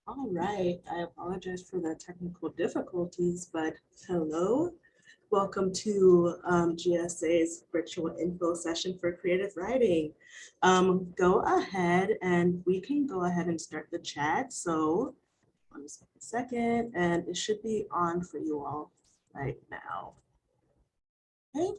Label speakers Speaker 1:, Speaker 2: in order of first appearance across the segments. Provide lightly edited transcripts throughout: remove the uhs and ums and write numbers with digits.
Speaker 1: All right, I apologize for the technical difficulties, but hello. Welcome to GSA's virtual info session for creative writing. Go ahead and we can go ahead and start the chat. So one second, and it should be on for you all right now. Okay.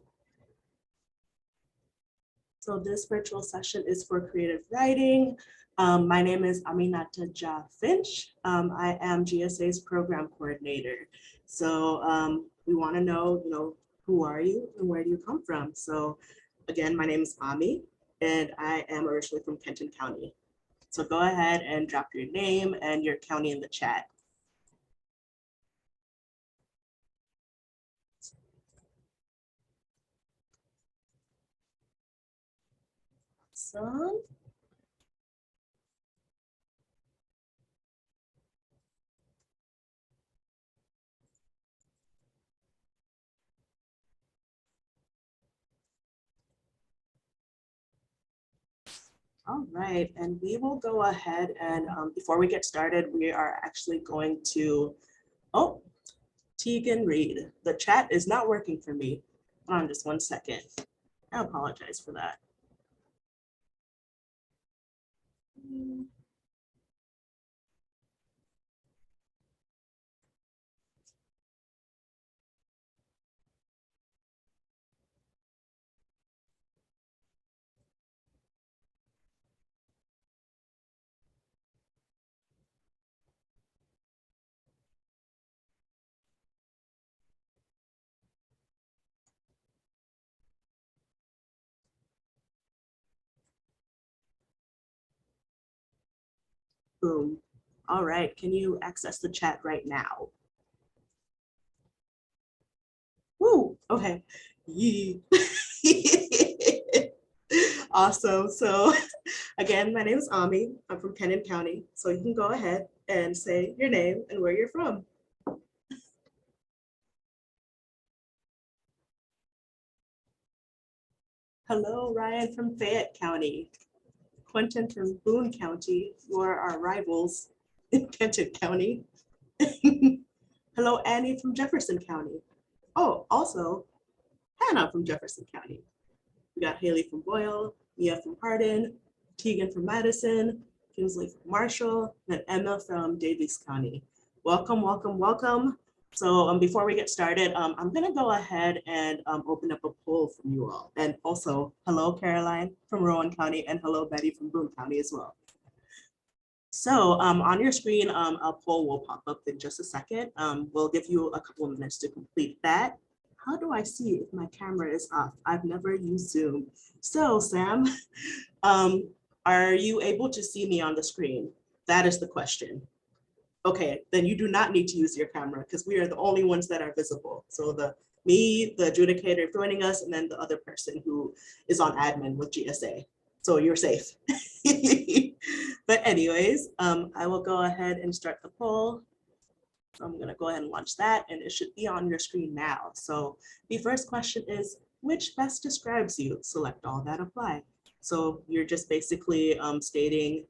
Speaker 1: So this virtual session is for creative writing. My name is Aminata Ja Finch. I am GSA's program coordinator. So we want to know, who are you and where do you come from? So again, my name is Ami, and I am originally from Kenton County. So go ahead and drop your name and your county in the chat. Awesome. All right, and we will go ahead and before we get started, we are actually going to, oh, Tegan Reed. The chat is not working for me. Hold on just 1 second. I apologize for that. Boom. All right, can you access the chat right now? Woo, okay. Yee. Awesome. So again, my name is Ami. I'm from Kenton County. So you can go ahead and say your name and where you're from. Hello, Ryan from Fayette County. Quentin from Boone County. You are our rivals in Kenton County. Hello, Annie from Jefferson County. Oh, also Hannah from Jefferson County. We got Haley from Boyle, Mia from Hardin, Tegan from Madison, Kinsley from Marshall, and Emma from Davies County. Welcome, welcome, welcome. So before we get started, I'm gonna go ahead and open up a poll from you all. And also, hello, Caroline from Rowan County, and hello, Betty from Boone County as well. So on your screen, a poll will pop up in just a second. We'll give you a couple of minutes to complete that. How do I see if my camera is off? I've never used Zoom. So Sam, are you able to see me on the screen? That is the question. Okay, then you do not need to use your camera because we are the only ones that are visible. So me, the adjudicator joining us, and then the other person who is on admin with GSA. So you're safe. But anyways, I will go ahead and start the poll. So I'm gonna go ahead and launch that and it should be on your screen now. So the first question is, which best describes you? Select all that apply. So you're just basically stating,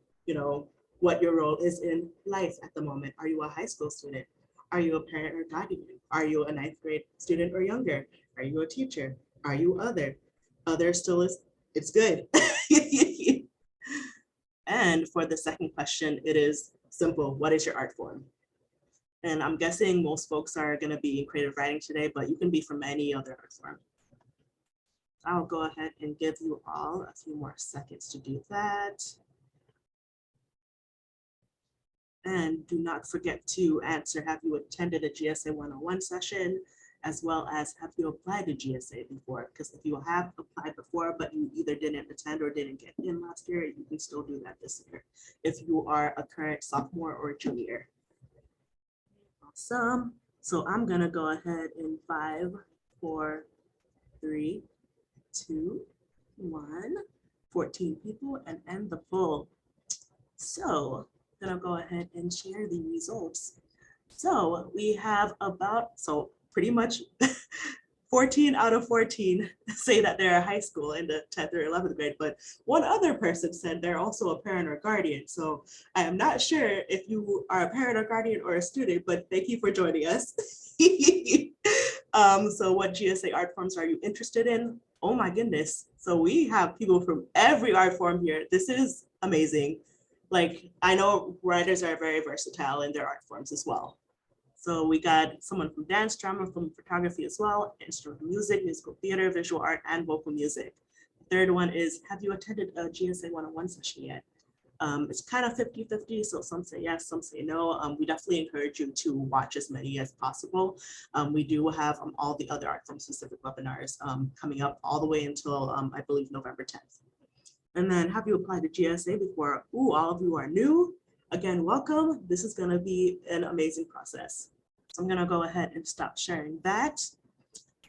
Speaker 1: what your role is in life at the moment. Are you a high school student? Are you a parent or guardian? Are you a ninth grade student or younger? Are you a teacher? Are you other? Other still is, it's good. And for the second question, it is simple. What is your art form? And I'm guessing most folks are going to be in creative writing today, but you can be from any other art form. I'll go ahead and give you all a few more seconds to do that. And do not forget to answer, have you attended a GSA 101 session, as well as have you applied to GSA before? Because if you have applied before, but you either didn't attend or didn't get in last year, you can still do that this year if you are a current sophomore or junior. Awesome. So I'm gonna go ahead in 5, 4, 3, 2, 1, 14 people and end the poll. So I'm gonna go ahead and share the results. So we have about, so pretty much 14 out of 14 say that they're a high school in the 10th or 11th grade, but one other person said they're also a parent or guardian. So I am not sure if you are a parent or guardian or a student, but thank you for joining us. So what GSA art forms are you interested in? Oh my goodness. So we have people from every art form here. This is amazing. Like, I know writers are very versatile in their art forms as well. So we got someone from dance, drama, from photography as well, instrumental music, musical theater, visual art, and vocal music. The third one is, have you attended a GSA 101 session yet? It's kind of 50-50, so some say yes, some say no. We definitely encourage you to watch as many as possible. We do have all the other art form specific webinars coming up all the way until I believe November 10th. And then have you applied to GSA before? Ooh, all of you are new. Again, welcome. This is gonna be an amazing process. So I'm gonna go ahead and stop sharing that.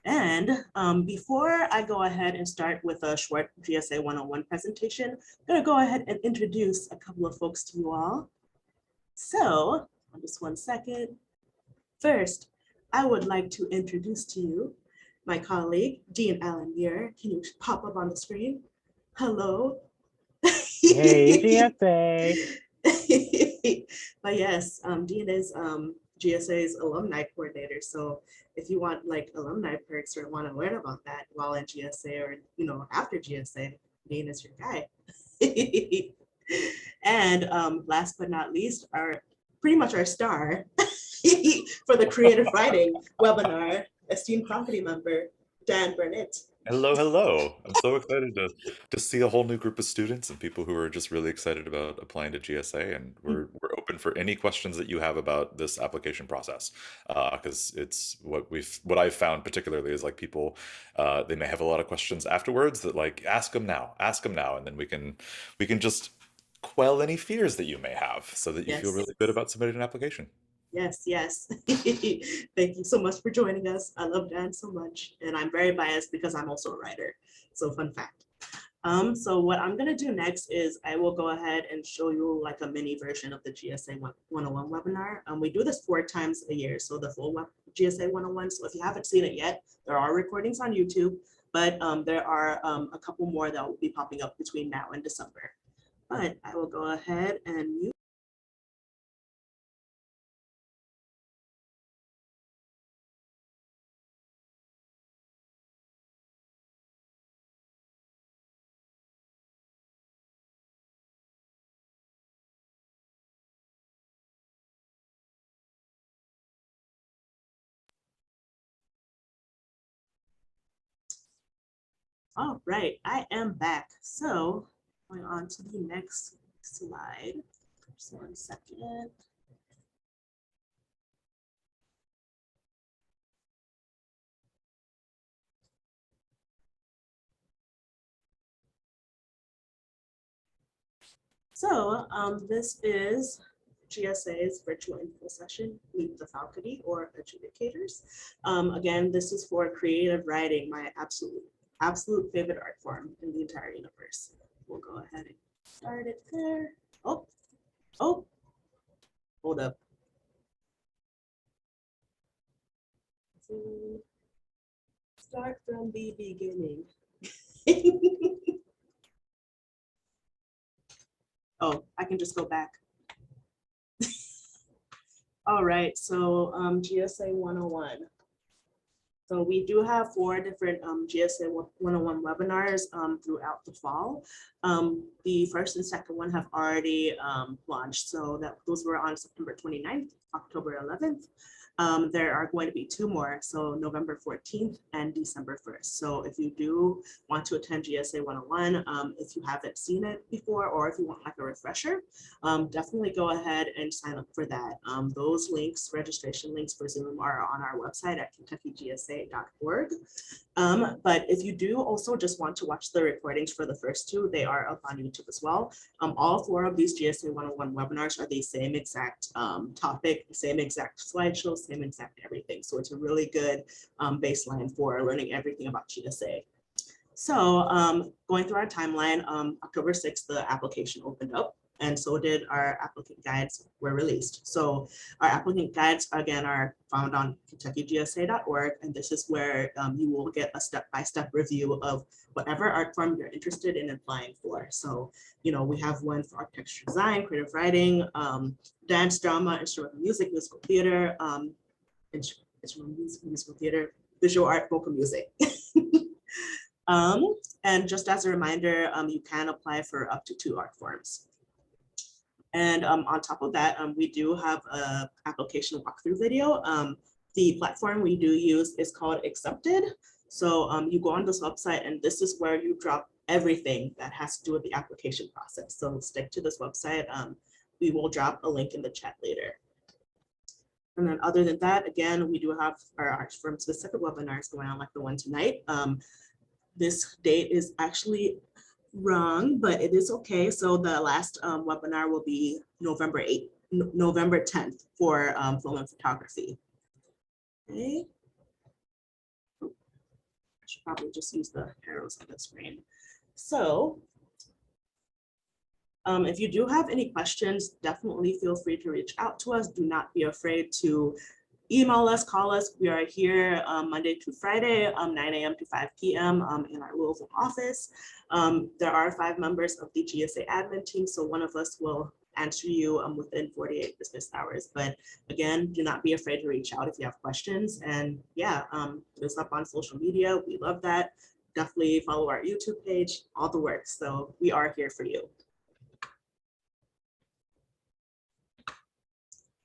Speaker 1: And before I go ahead and start with a short GSA 101 presentation, I'm gonna go ahead and introduce a couple of folks to you all. So, just one second. First, I would like to introduce to you my colleague, Dean Allen Muir. Can you pop up on the screen? Hello.
Speaker 2: Hey, GSA.
Speaker 1: But yes, Dean is GSA's alumni coordinator. So if you want like alumni perks or want to learn about that while in GSA or after GSA, Dean is your guy. And last but not least, pretty much our star for the creative writing webinar, esteemed faculty member, Dan Burnett.
Speaker 3: Hello, hello. I'm so excited to see a whole new group of students and people who are just really excited about applying to GSA. And we're open for any questions that you have about this application process. Because it's what I've found particularly is like people they may have a lot of questions afterwards that like ask them now, and then we can just quell any fears that you may have so that you feel
Speaker 1: Yes.
Speaker 3: really good about submitting an application.
Speaker 1: Yes, yes. Thank you so much for joining us. I love Dan so much, and I'm very biased because I'm also a writer. So fun fact. So what I'm gonna do next is I will go ahead and show you like a mini version of the GSA 101 webinar. We do this 4 times a year, so the full GSA 101. So if you haven't seen it yet, there are recordings on YouTube, but there are a couple more that will be popping up between now and December. But I will go ahead and mute. All right, I am back. So going on to the next slide. Just 1 second. So this is GSA's virtual info session, Meet the Faculty or Adjudicators. Again, this is for creative writing, my absolute favorite art form in the entire universe. We'll go ahead and start it there. Oh, hold up. So start from the beginning. Oh, I can just go back. All right, so GSA 101. So we do have 4 different GSA 101 webinars throughout the fall. The first and second one have already launched. So those were on September 29th, October 11th. There are going to be 2 more, so November 14th and December 1st. So if you do want to attend GSA 101, if you haven't seen it before, or if you want like a refresher, definitely go ahead and sign up for that. Those links, registration links for Zoom are on our website at kentuckygsa.org. But if you do also just want to watch the recordings for the first 2, they are up on YouTube as well. All 4 of these GSA 101 webinars are the same exact topic, same exact slideshow, same exact everything. So it's a really good baseline for learning everything about GSA. So going through our timeline, October 6th, the application opened up. and so did our applicant guides were released. So our applicant guides, again, are found on KentuckyGSA.org, and this is where you will get a step-by-step review of whatever art form you're interested in applying for. So, you know, we have one for architecture design, creative writing, dance, drama, instrumental music, musical theater, musical theater, visual art, vocal music. And just as a reminder, you can apply for up to 2 art forms. And on top of that, we do have a application walkthrough video. The platform we do use is called Accepted. So you go on this website, and this is where you drop everything that has to do with the application process. So stick to this website. We will drop a link in the chat later. And then other than that, again, we do have our art firm specific webinars going on, like the one tonight. This date is actually wrong, but it is okay. So the last webinar will be November 10th for film and photography. Okay. I should probably just use the arrows on the screen. So if you do have any questions, definitely feel free to reach out to us. Do not be afraid to email us, call us. We are here Monday to Friday, 9 a.m. to 5 p.m. In our Louisville office. There are 5 members of the GSA admin team, so one of us will answer you within 48 business hours. But again, do not be afraid to reach out if you have questions. And yeah, hit us up on social media. We love that. Definitely follow our YouTube page, all the works. So we are here for you.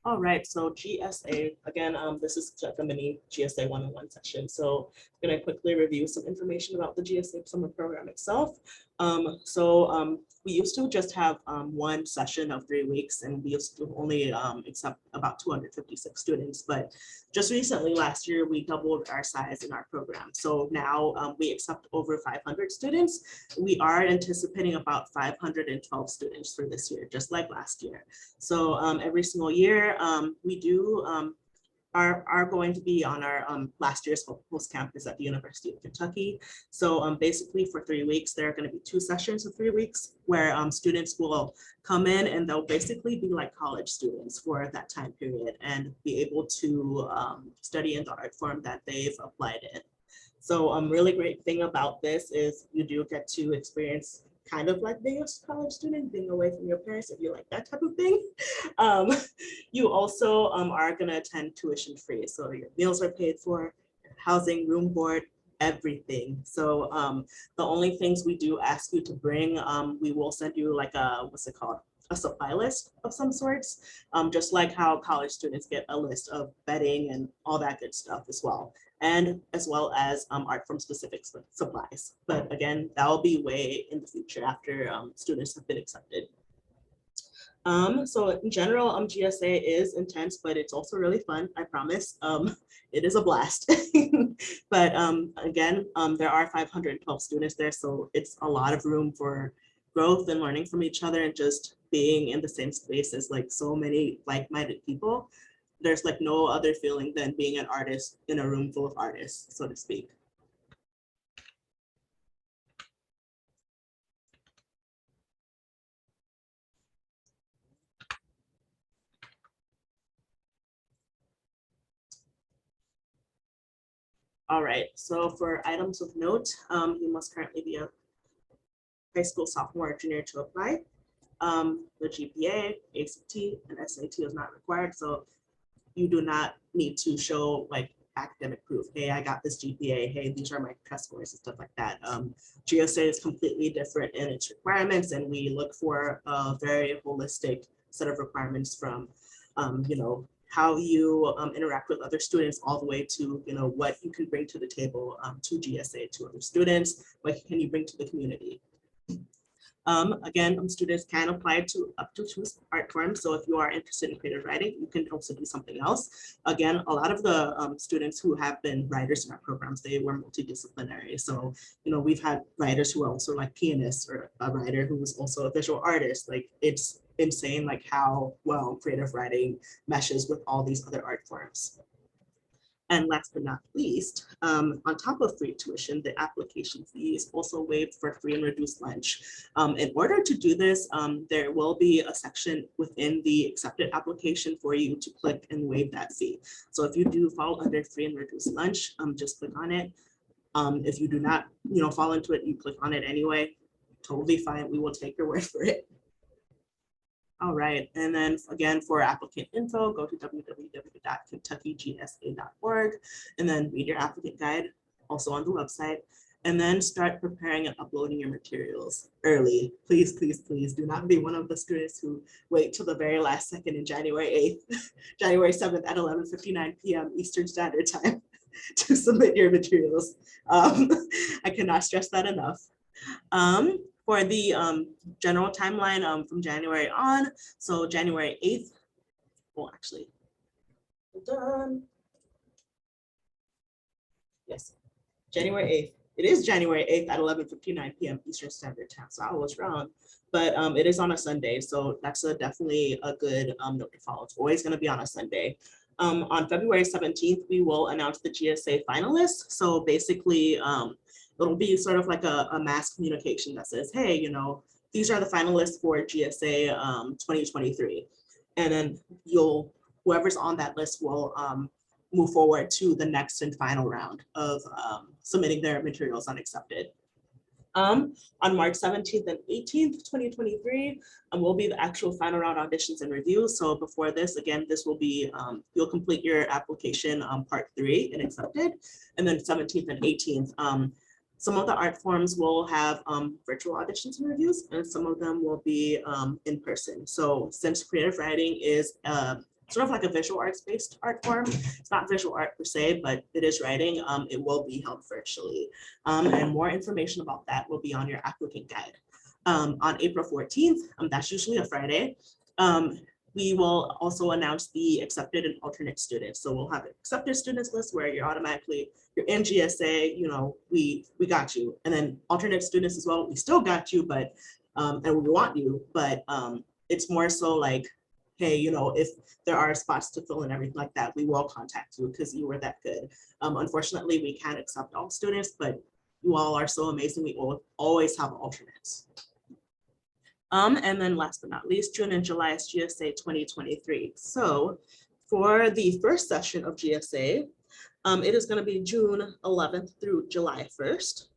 Speaker 1: All right, so GSA, again, this is like a mini GSA 101 session. So I'm gonna quickly review some information about the GSA summer program itself. We used to just have 1 session of 3 weeks, and we used to only accept about 256 students. But just recently, last year, we doubled our size in our program. So now we accept over 500 students. We are anticipating about 512 students for this year, just like last year. So every single year, we do are going to be on our last year's host campus at the University of Kentucky. So basically for 3 weeks, there are going to be 2 sessions of 3 weeks where students will come in, and they'll basically be like college students for that time period and be able to study in the art form that they've applied in. So really great thing about this is you do get to experience kind of like being a college student, being away from your parents, if you like that type of thing. You also are gonna attend tuition free. So your meals are paid for, housing, room, board, everything. So the only things we do ask you to bring, we will send you like a, what's it called? A supply list of some sorts, just like how college students get a list of bedding and all that good stuff as well. And as well as art form specific supplies. But again, that will be way in the future after students have been accepted. So in general, GSA is intense, but it's also really fun, I promise. It is a blast. But again, there are 512 students there, so it's a lot of room for growth and learning from each other and just being in the same space as like so many like-minded people. There's like no other feeling than being an artist in a room full of artists, so to speak. All right, so for items of note, you must currently be a high school sophomore or junior to apply. The GPA, ACT, and SAT is not required, so you do not need to show like academic proof. Hey, I got this GPA. Hey, these are my test scores and stuff like that. GSA is completely different in its requirements, and we look for a very holistic set of requirements from, you know, how you interact with other students all the way to, you know, what you can bring to the table to GSA, to other students, what can you bring to the community. Again, students can apply to up to 2 art forms. So if you are interested in creative writing, you can also do something else. Again, a lot of the students who have been writers in our programs, they were multidisciplinary. So, you know, we've had writers who are also like pianists, or a writer who was also a visual artist. Like, it's insane like how well creative writing meshes with all these other art forms. And last but not least, on top of free tuition, the application fee is also waived for free and reduced lunch. In order to do this, there will be a section within the accepted application for you to click and waive that fee. So if you do fall under free and reduced lunch, just click on it. If you do not, fall into it, you click on it anyway, totally fine. We will take your word for it. All right, and then again, for applicant info, go to www.kentuckygsa.org and then read your applicant guide, also on the website, and then start preparing and uploading your materials early. Please, please, please do not be one of the students who wait till the very last second in January 8th, January 7th at 11:59 p.m. Eastern Standard Time to submit your materials. I cannot stress that enough. For the general timeline from January on, so January 8th, well, actually, hold on. Yes, January 8th. It is January 8th at 11:59 p.m. Eastern Standard Time, so I was wrong, but it is on a Sunday, so that's definitely a good note to follow. It's always going to be on a Sunday. On February 17th, we will announce the GSA finalists. So basically, it'll be sort of like a mass communication that says, hey, these are the finalists for GSA 2023. And then whoever's on that list will move forward to the next and final round of submitting their materials unaccepted. On March 17th and 18th, 2023, will be the actual final round auditions and reviews. So before this, again, this will be, you'll complete your application part 3 and accepted. And then 17th and 18th, some of the art forms will have virtual auditions and reviews, and some of them will be in person. So since creative writing is sort of like a visual arts based art form, it's not visual art per se, but it is writing, it will be held virtually. And more information about that will be on your applicant guide. On April 14th, that's usually a Friday, we will also announce the accepted and alternate students. So we'll have an accepted students list where you're in GSA, we got you. And then alternate students as well, we still got you, but, and we want you, but it's more so like, hey, if there are spots to fill and everything like that, we will contact you because you were that good. Unfortunately, we can't accept all students, but you all are so amazing. We will always have alternates. And then last but not least, June and July is GSA 2023. So for the first session of GSA, it is going to be June 11th through July 1st.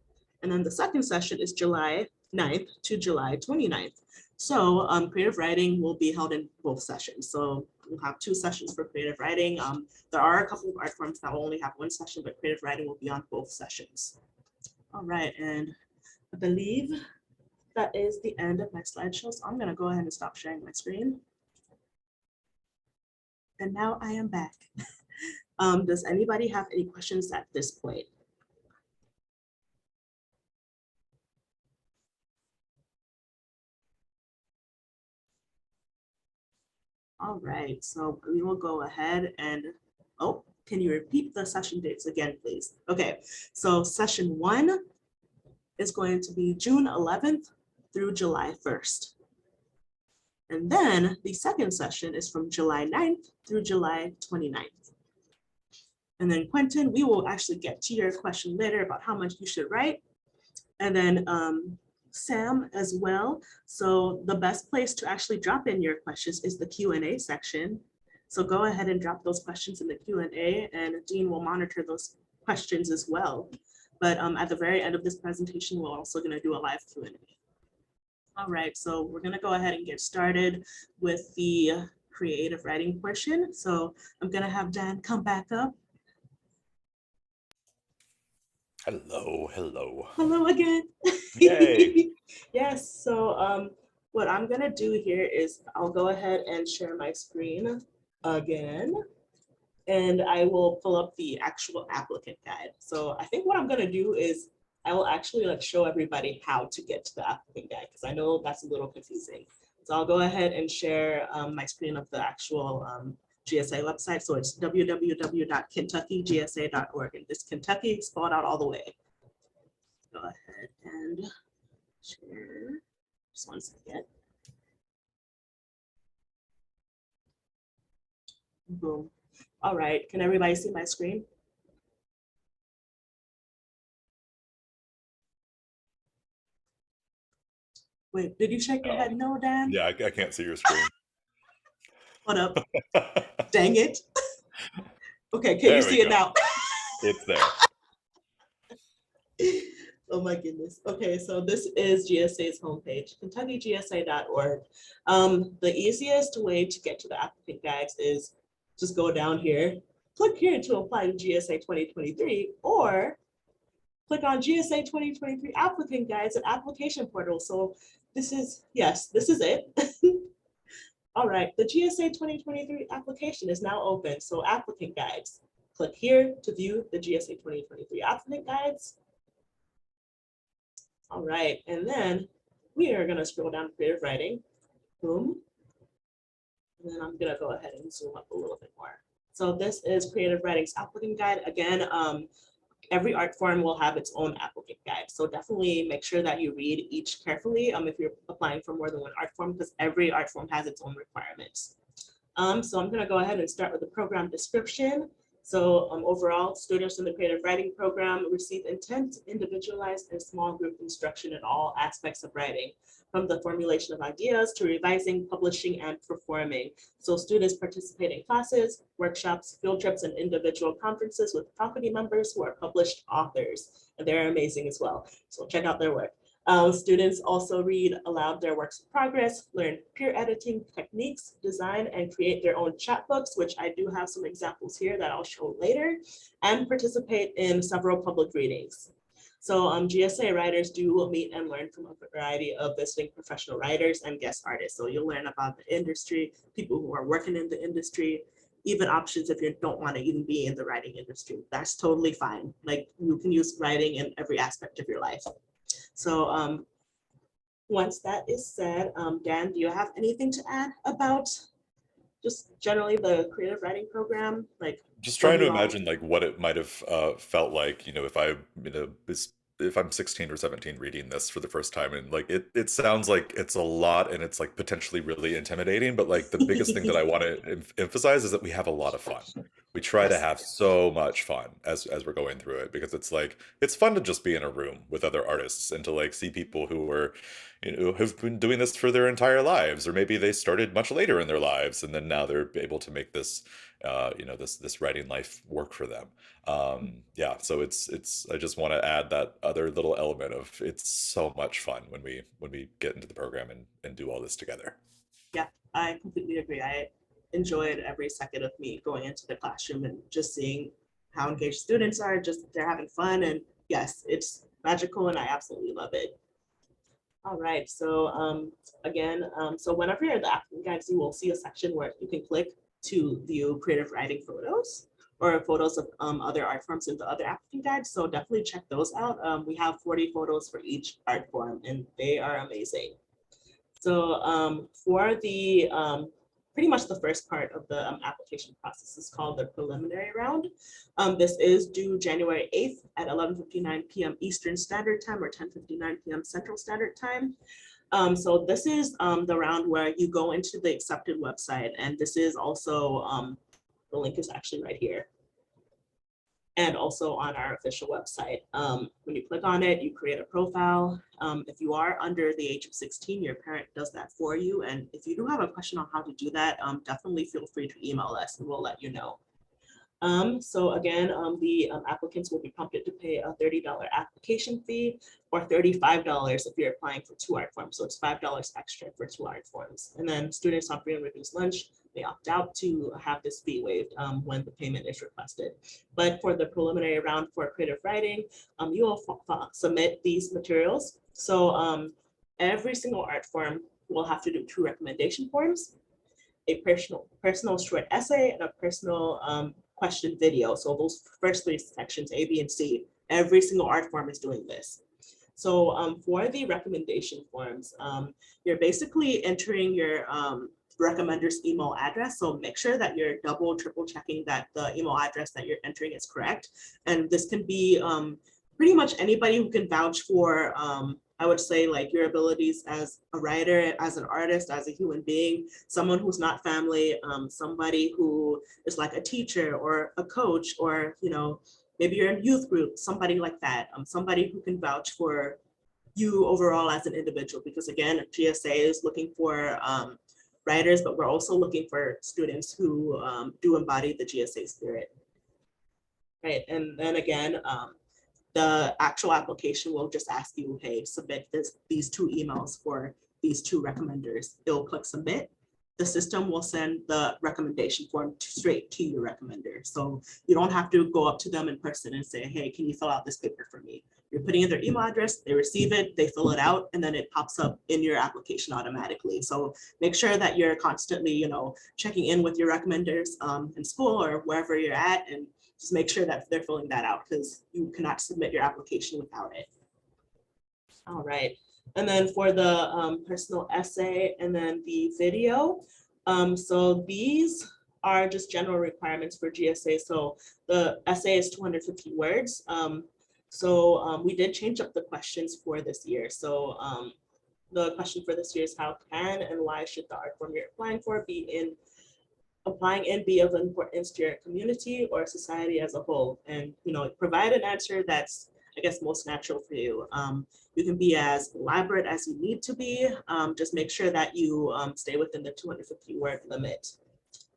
Speaker 1: And then the second session is July 9th to July 29th. So creative writing will be held in both sessions. So we'll have 2 sessions for creative writing. There are a couple of art forms that will only have 1 session, but creative writing will be on both sessions. All right, and I believe that is the end of my slideshow. So I'm gonna go ahead and stop sharing my screen. And now I am back. Does anybody have any questions at this point? All right, so we will go ahead and, oh, can you repeat the session dates again, please? Okay, so session 1 is going to be June 11th through July 1st. And then the second session is from July 9th through July 29th. And then Quentin, we will actually get to your question later about how much you should write. And then Sam as well. So the best place to actually drop in your questions is the Q&A section. So go ahead and drop those questions in the Q&A, and Dean will monitor those questions as well. But at the very end of this presentation, we're also going to do a live Q&A. All right, so we're going to go ahead and get started with the creative writing portion. So I'm going to have Dan come back up.
Speaker 3: Hello, hello.
Speaker 1: Hello again.
Speaker 3: Yay.
Speaker 1: Yes, so what I'm gonna do here is I'll go ahead and share my screen again, and I will pull up the actual applicant guide. So I think what I'm gonna do is I will actually show everybody how to get to the applicant guide, because I know that's a little confusing. So I'll go ahead and share my screen of the actual GSA website. So it's www.kentuckygsa.org, and this Kentucky spelled out all the way. Go ahead and share. Just one second. Boom. All right, can everybody see my screen? Wait, did you shake your head no, Dan?
Speaker 3: Yeah, I can't see your screen.
Speaker 1: Hold up. Dang it. Okay, can you
Speaker 3: There we
Speaker 1: see it
Speaker 3: go.
Speaker 1: now?
Speaker 3: It's there.
Speaker 1: Oh my goodness. Okay, so this is GSA's homepage, KentuckyGSA.org. The easiest way to get to the applicant guides is just go down here, click here to apply to GSA 2023, or click on GSA 2023 applicant guides and application portal. So this is, yes, this is it. All right, the GSA 2023 application is now open. So applicant guides, click here to view the GSA 2023 applicant guides. All right, and then we are gonna scroll down to creative writing, boom. And then I'm gonna go ahead and zoom up a little bit more. So this is creative writing's applicant guide. Again, every art form will have its own applicant guide. So definitely make sure that you read each carefully if you're applying for more than one art form, because every art form has its own requirements. So I'm gonna go ahead and start with the program description. So overall, students in the creative writing program receive intense, individualized, and small group instruction in all aspects of writing, from the formulation of ideas to revising, publishing, and performing. So students participate in classes, workshops, field trips, and individual conferences with faculty members who are published authors, and they're amazing as well. So check out their work. Students also read aloud their works in progress, learn peer editing techniques, design and create their own chapbooks, which I do have some examples here that I'll show later, and participate in several public readings. So GSA writers do meet and learn from a variety of visiting professional writers and guest artists. So you'll learn about the industry, people who are working in the industry, even options if you don't want to even be in the writing industry. That's totally fine. Like you can use writing in every aspect of your life. So once that is said, Dan, do you have anything to add about just generally the creative writing program? Like
Speaker 3: Just
Speaker 1: what
Speaker 3: trying
Speaker 1: do
Speaker 3: to
Speaker 1: you all?
Speaker 3: imagine like what it might have felt like, if I, if I'm 16 or 17 reading this for the first time, and like it sounds like it's a lot and it's like potentially really intimidating, but like the biggest thing that I want to emphasize is that we have a lot of fun. We try to
Speaker 1: Yes.
Speaker 3: have so much fun as we're going through it, because it's like it's fun to just be in a room with other artists and to like see people who are, have been doing this for their entire lives, or maybe they started much later in their lives and then now they're able to make this this writing life work for them. Yeah, so it's I just want to add that other little element of it's so much fun when we get into the program and do all this together.
Speaker 1: Yeah, I completely agree. I enjoyed every second of me going into the classroom and just seeing how engaged students are, just they're having fun. And yes, it's magical and I absolutely love it. All right, so again, so whenever you're in the applicant guides, you will see a section where you can click to view creative writing photos or photos of other art forms in the other applicant guides. So definitely check those out. We have 40 photos for each art form and they are amazing. So for the pretty much the first part of the application process is called the preliminary round. This is due January 8th at 11:59 p.m. Eastern Standard Time or 10:59 p.m. Central Standard Time. So this is the round where you go into the accepted website, and this is also the link is actually right here. And also on our official website. When you click on it, you create a profile. If you are under the age of 16, your parent does that for you. And if you do have a question on how to do that, definitely feel free to email us and we'll let you know. So again, the applicants will be prompted to pay a $30 application fee or $35 if you're applying for 2 art forms. So it's $5 extra for 2 art forms. And then students on free and reduced lunch, they opt out to have this fee waived when the payment is requested. But for the preliminary round for creative writing, you will submit these materials. So every single art form will have to do 2 recommendation forms, a personal short essay, and a personal question video. So those first 3 sections, A, B, and C, every single art form is doing this. So for the recommendation forms, you're basically entering your recommender's email address. So make sure that you're double, triple checking that the email address that you're entering is correct. And this can be pretty much anybody who can vouch for, I would say, like your abilities as a writer, as an artist, as a human being, someone who's not family, somebody who is like a teacher or a coach, or maybe you're in youth group, somebody like that, somebody who can vouch for you overall as an individual, because again, GSA is looking for writers, but we're also looking for students who do embody the GSA spirit. Right, and then again, the actual application will just ask you, hey, submit these 2 emails for these 2 recommenders. It'll click submit. The system will send the recommendation form straight to your recommender. So you don't have to go up to them in person and say, hey, can you fill out this paper for me? You're putting in their email address, they receive it, they fill it out, and then it pops up in your application automatically. So make sure that you're constantly, checking in with your recommenders in school or wherever you're at, and just make sure that they're filling that out, because you cannot submit your application without it. All right. And then for the personal essay and then the video, so these are just general requirements for GSA. So the essay is 250 words. We did change up the questions for this year. So the question for this year is, how can and why should the art form you're applying for be of importance to your community or society as a whole? And provide an answer that's, I guess, most natural for you. You can be as elaborate as you need to be. Just make sure that you stay within the 250 word limit.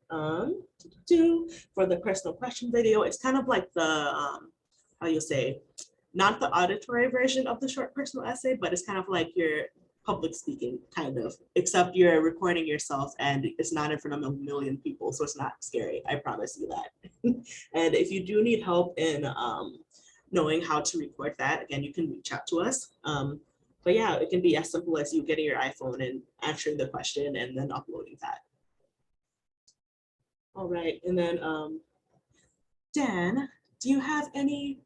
Speaker 1: For the personal question video, it's kind of like the, not the auditory version of the short personal essay, but it's kind of like your public speaking, kind of, except you're recording yourself and it's not in front of a million people, so it's not scary, I promise you that. And if you do need help in knowing how to record that, again, you can reach out to us. But yeah, it can be as simple as you getting your iPhone and answering the question and then uploading that. All right, and then Dan, do you have any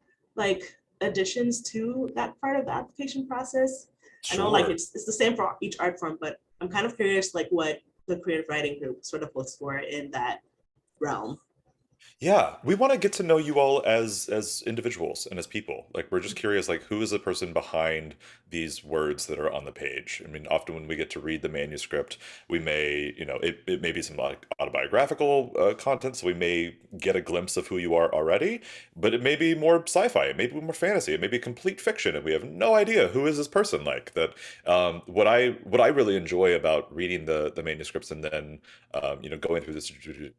Speaker 1: additions to that part of the application process?
Speaker 3: Sure.
Speaker 1: I know it's the same for each art form, but I'm kind of curious what the creative writing group sort of looks for in that realm.
Speaker 3: Yeah, we want to get to know you all as individuals and as people. We're just curious, who is the person behind these words that are on the page? I mean, often when we get to read the manuscript, we may, it may be some autobiographical content, so we may get a glimpse of who you are already, but it may be more sci-fi, it may be more fantasy, it may be complete fiction, and we have no idea who is this person that. What I really enjoy about reading the manuscripts and then going through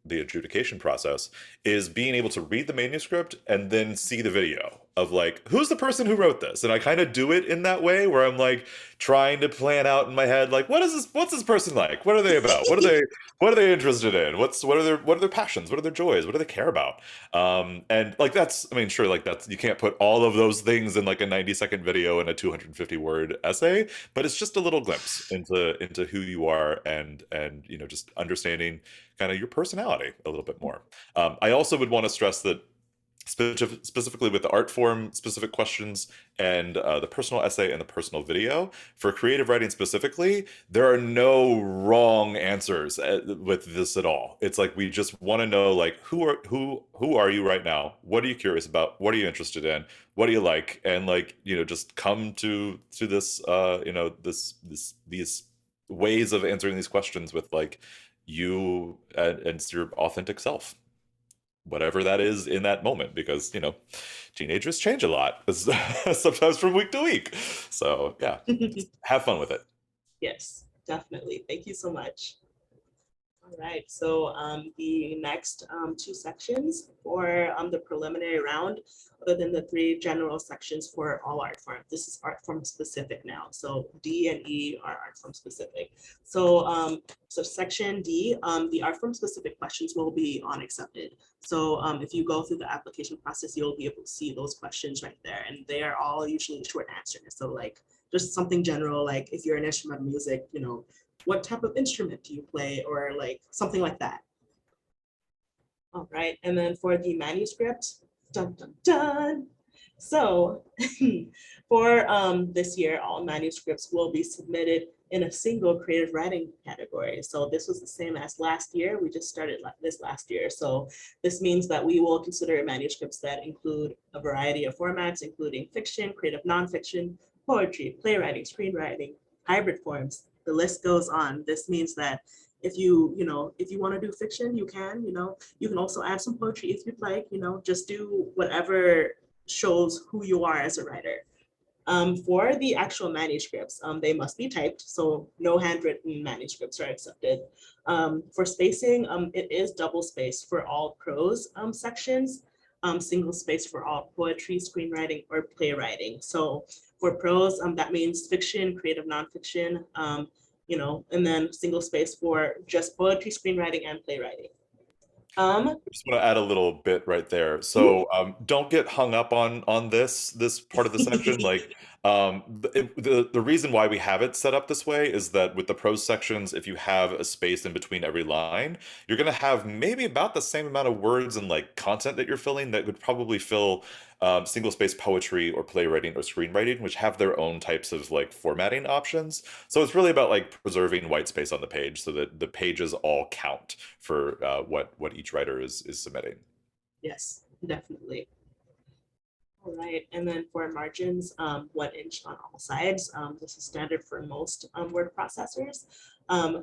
Speaker 3: the adjudication process is being able to read the manuscript and then see the video of who's the person who wrote this. And I kind of do it in that way where I'm trying to plan out in my head, what's this person like? What are they about? What are they interested in? What are their passions? What are their joys? What do they care about? And that's, I mean, sure, that's, you can't put all of those things in a 90-second video and a 250 word essay, but it's just a little glimpse into who you are and just understanding kind of your personality a little bit more. I also would want to stress that specifically with the art form specific questions and the personal essay and the personal video, for creative writing specifically, there are no wrong answers with this at all. It's we just want to know who are you right now? What are you curious about? What are you interested in? What do you like? And just come to this these ways of answering these questions with you and your authentic self, whatever that is in that moment, because teenagers change a lot sometimes from week to week. So yeah, have fun with it.
Speaker 1: Yes, definitely. Thank you so much. All right, so the next 2 sections for the preliminary round, other than the 3 general sections for all art form, this is art form specific now. So D and E are art form specific. So section D, the art form specific questions will be on accepted. So if you go through the application process, you'll be able to see those questions right there, and they are all usually short answers. So just something general, if you're an instrument of music, what type of instrument do you play, or something like that. All right, and then for the manuscript, dun, dun, dun. So for this year, all manuscripts will be submitted in a single creative writing category. So this was the same as last year. We just started this last year. So this means that we will consider manuscripts that include a variety of formats, including fiction, creative nonfiction, poetry, playwriting, screenwriting, hybrid forms. The list goes on. This means that if you want to do fiction, you can, you can also add some poetry if you'd like, just do whatever shows who you are as a writer. For the actual manuscripts, they must be typed, so no handwritten manuscripts are accepted. For spacing, it is double spaced for all prose sections, single space for all poetry, screenwriting, or playwriting. So for prose, that means fiction, creative nonfiction, and then single space for just poetry, screenwriting, and playwriting.
Speaker 3: I just want to add a little bit right there. So don't get hung up on this part of the section. Like the reason why we have it set up this way is that with the prose sections, if you have a space in between every line, you're going to have maybe about the same amount of words and like content that you're filling that would probably fill single space poetry or playwriting or screenwriting, which have their own types of like formatting options. So it's really about like preserving white space on the page so that the pages all count for what each writer is submitting.
Speaker 1: Yes, definitely. All right, and then for margins, 1 inch on all sides. This is standard for most word processors.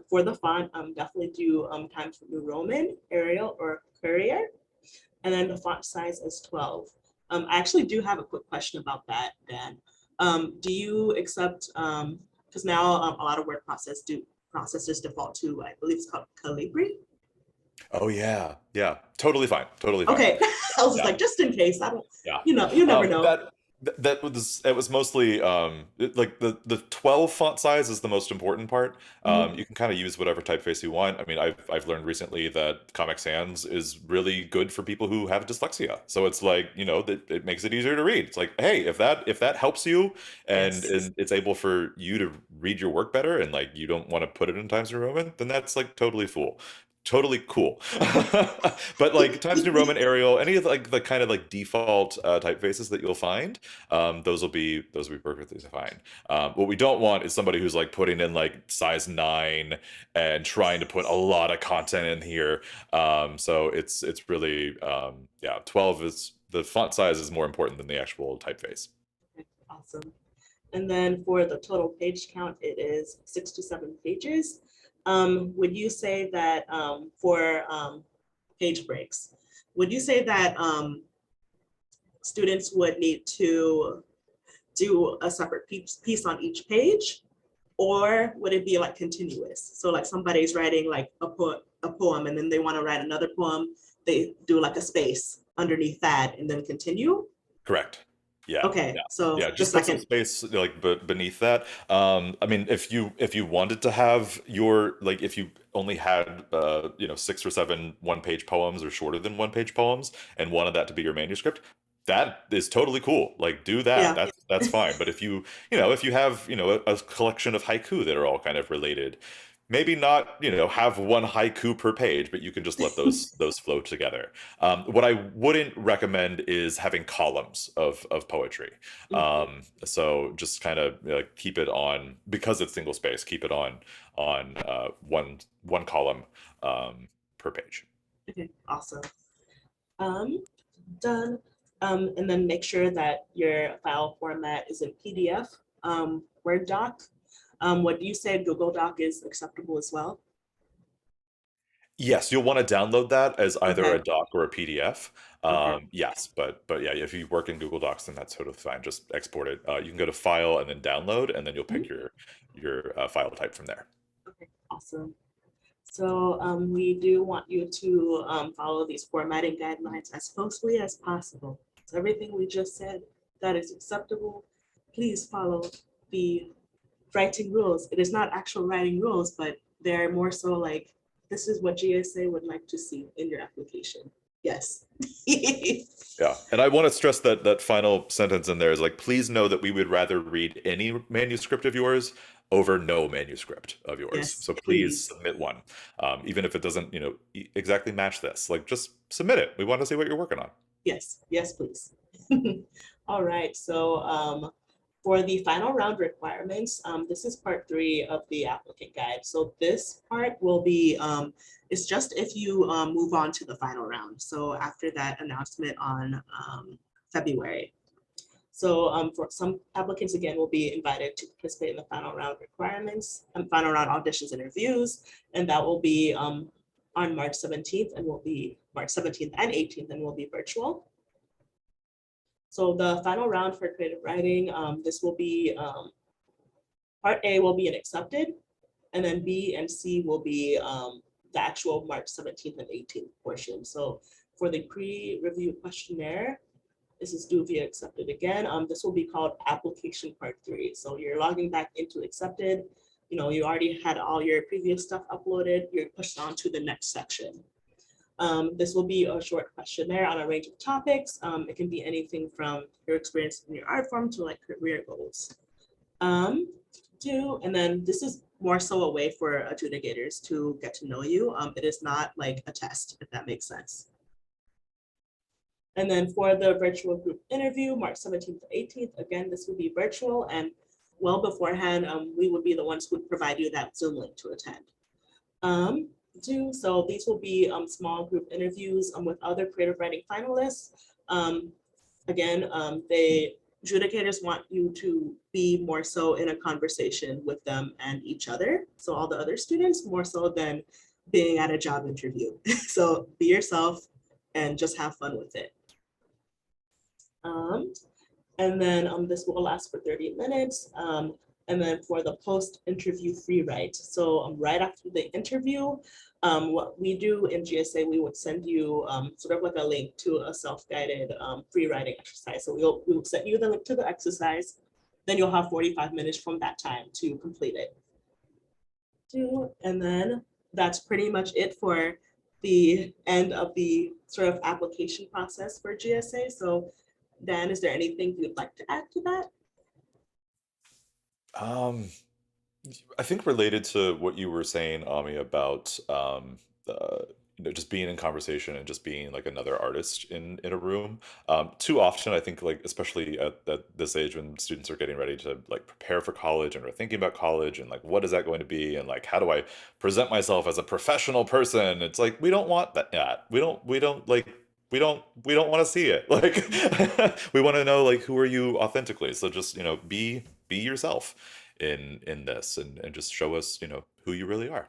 Speaker 1: For the font, definitely do Times New Roman, Arial, or Courier. And then the font size is 12. I actually do have a quick question about that, Dan. Do you accept, because now a lot of word processors default to, I believe it's called Calibri?
Speaker 3: Oh yeah, yeah, totally fine, totally fine.
Speaker 1: Okay, I was just
Speaker 3: Yeah.
Speaker 1: like, just in case, I don't,
Speaker 3: Yeah.
Speaker 1: you never know.
Speaker 3: It was mostly like the 12 font size is the most important part. You can kind of use whatever typeface you want. I mean, I've learned recently that Comic Sans is really good for people who have dyslexia. So it's like, that it makes it easier to read. It's like, hey, if that helps you and
Speaker 1: Yes.
Speaker 3: and it's able for you to read your work better and like you don't want to put it in Times New Roman, then that's like totally cool. But like Times New Roman, Arial, any of like the kind of like default typefaces that you'll find, those will be perfectly fine. What we don't want is somebody who's like putting in like size 9 and trying to put a lot of content in here. So it's really 12 is the font size is more important than the actual typeface.
Speaker 1: Okay, awesome. And then for the total page count, it is 6 to 7 pages. Would you say that for page breaks, would you say that students would need to do a separate piece on each page, or would it be like continuous? So like somebody's writing like a poem and then they want to write another poem, they do like a space underneath that and then continue?
Speaker 3: Correct. Yeah.
Speaker 1: Okay, so
Speaker 3: Yeah,
Speaker 1: the
Speaker 3: just put some
Speaker 1: second,
Speaker 3: space like beneath that. I mean, if you wanted to have your like if you only had 6 or 7 one-page poems or shorter than one-page poems and wanted that to be your manuscript, that is totally cool. Like do that.
Speaker 1: yeah,
Speaker 3: That's fine. But if you have, a collection of haiku that are all kind of related, maybe not, have one haiku per page, but you can just let those flow together. What I wouldn't recommend is having columns of poetry. So just kind of keep it on, because it's single space, keep it on one column per page.
Speaker 1: okay, awesome. Done. And then make sure that your file format is in PDF, Word doc. What you said, Google Doc is acceptable as well?
Speaker 3: Yes, you'll want to download that as either
Speaker 1: Okay,
Speaker 3: a doc or a PDF.
Speaker 1: okay.
Speaker 3: Yes, but yeah, if you work in Google Docs, then that's totally fine. Just export it. You can go to File and then Download, and then you'll pick your file type from there.
Speaker 1: Okay, awesome. So we do want you to follow these formatting guidelines as closely as possible. So everything we just said that is acceptable, please follow the writing rules. It is not actual writing rules, but they're more so like, this is what GSA would like to see in your application. Yes.
Speaker 3: Yeah, and I want to stress that final sentence in there is like, please know that we would rather read any manuscript of yours over no manuscript of yours.
Speaker 1: Yes,
Speaker 3: So please
Speaker 1: please.
Speaker 3: submit one, even if it doesn't, exactly match this. Like, just submit it. We want to see what you're working on.
Speaker 1: Yes, yes, please. All right, so for the final round requirements, this is part 3 of the applicant guide. So this part will be, it's just if you move on to the final round. So after that announcement on February. So for some applicants, again, will be invited to participate in the final round requirements and final round auditions and reviews. And that will be on March 17th and will be March 17th and 18th and will be virtual. So the final round for creative writing, this will be, part A will be an accepted, and then B and C will be the actual March 17th and 18th portion. So for the pre-review questionnaire, this is due via accepted again. This will be called application part 3. So you're logging back into accepted. You know, you already had all your previous stuff uploaded. You're pushed on to the next section. This will be a short questionnaire on a range of topics. It can be anything from your experience in your art form to like career goals. And then this is more so a way for adjudicators to get to know you. It is not like a test, if that makes sense. And then for the virtual group interview, March 17th to 18th, again, this will be virtual, and well beforehand, we would be the ones who would provide you that Zoom link to attend. So these will be small group interviews with other creative writing finalists. Again, adjudicators want you to be more so in a conversation with them and each other. So all the other students, more so than being at a job interview. So be yourself and just have fun with it. And then this will last for 30 minutes. And then for the post-interview free write. So right after the interview, what we do in GSA, we would send you sort of like a link to a self-guided free writing exercise. So we will send you the link to the exercise, then you'll have 45 minutes from that time to complete it. And then that's pretty much it for the end of the sort of application process for GSA. So Dan, is there anything you'd like to add to that?
Speaker 3: I think related to what you were saying, Ami, about just being in conversation and just being like another artist in a room. Too often, I think, like especially at this age when students are getting ready to like prepare for college and are thinking about college and like what is that going to be and like how do I present myself as a professional person? It's like we don't want that. Yeah, we don't want to see it. Like we want to know like who are you authentically. So just be yourself in this and just show us who you really are.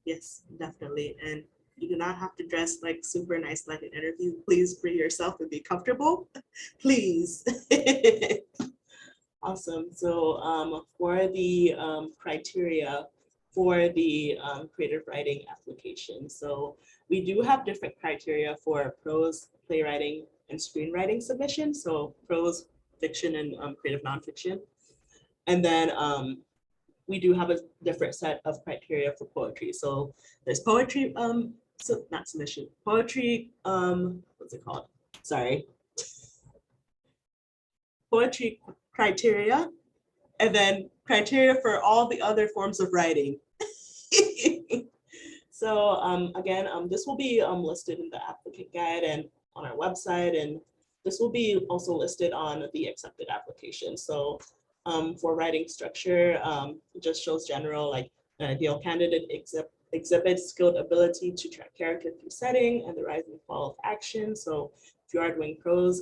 Speaker 1: Yes, definitely. And you do not have to dress like super nice like an interview. Please be yourself and be comfortable. Please. Awesome. So for the criteria for the creative writing application. So we do have different criteria for prose, playwriting, and screenwriting submission. So prose, fiction, and creative nonfiction. And then we do have a different set of criteria for poetry. So there's poetry, so not submission, poetry, what's it called? Sorry. Poetry criteria, and then criteria for all the other forms of writing. So again, this will be listed in the applicant guide and on our website, and this will be also listed on the accepted application. So for writing structure, it just shows general, like an ideal candidate exhibits skilled ability to track character through setting and the rise and fall of action. So if you are doing prose,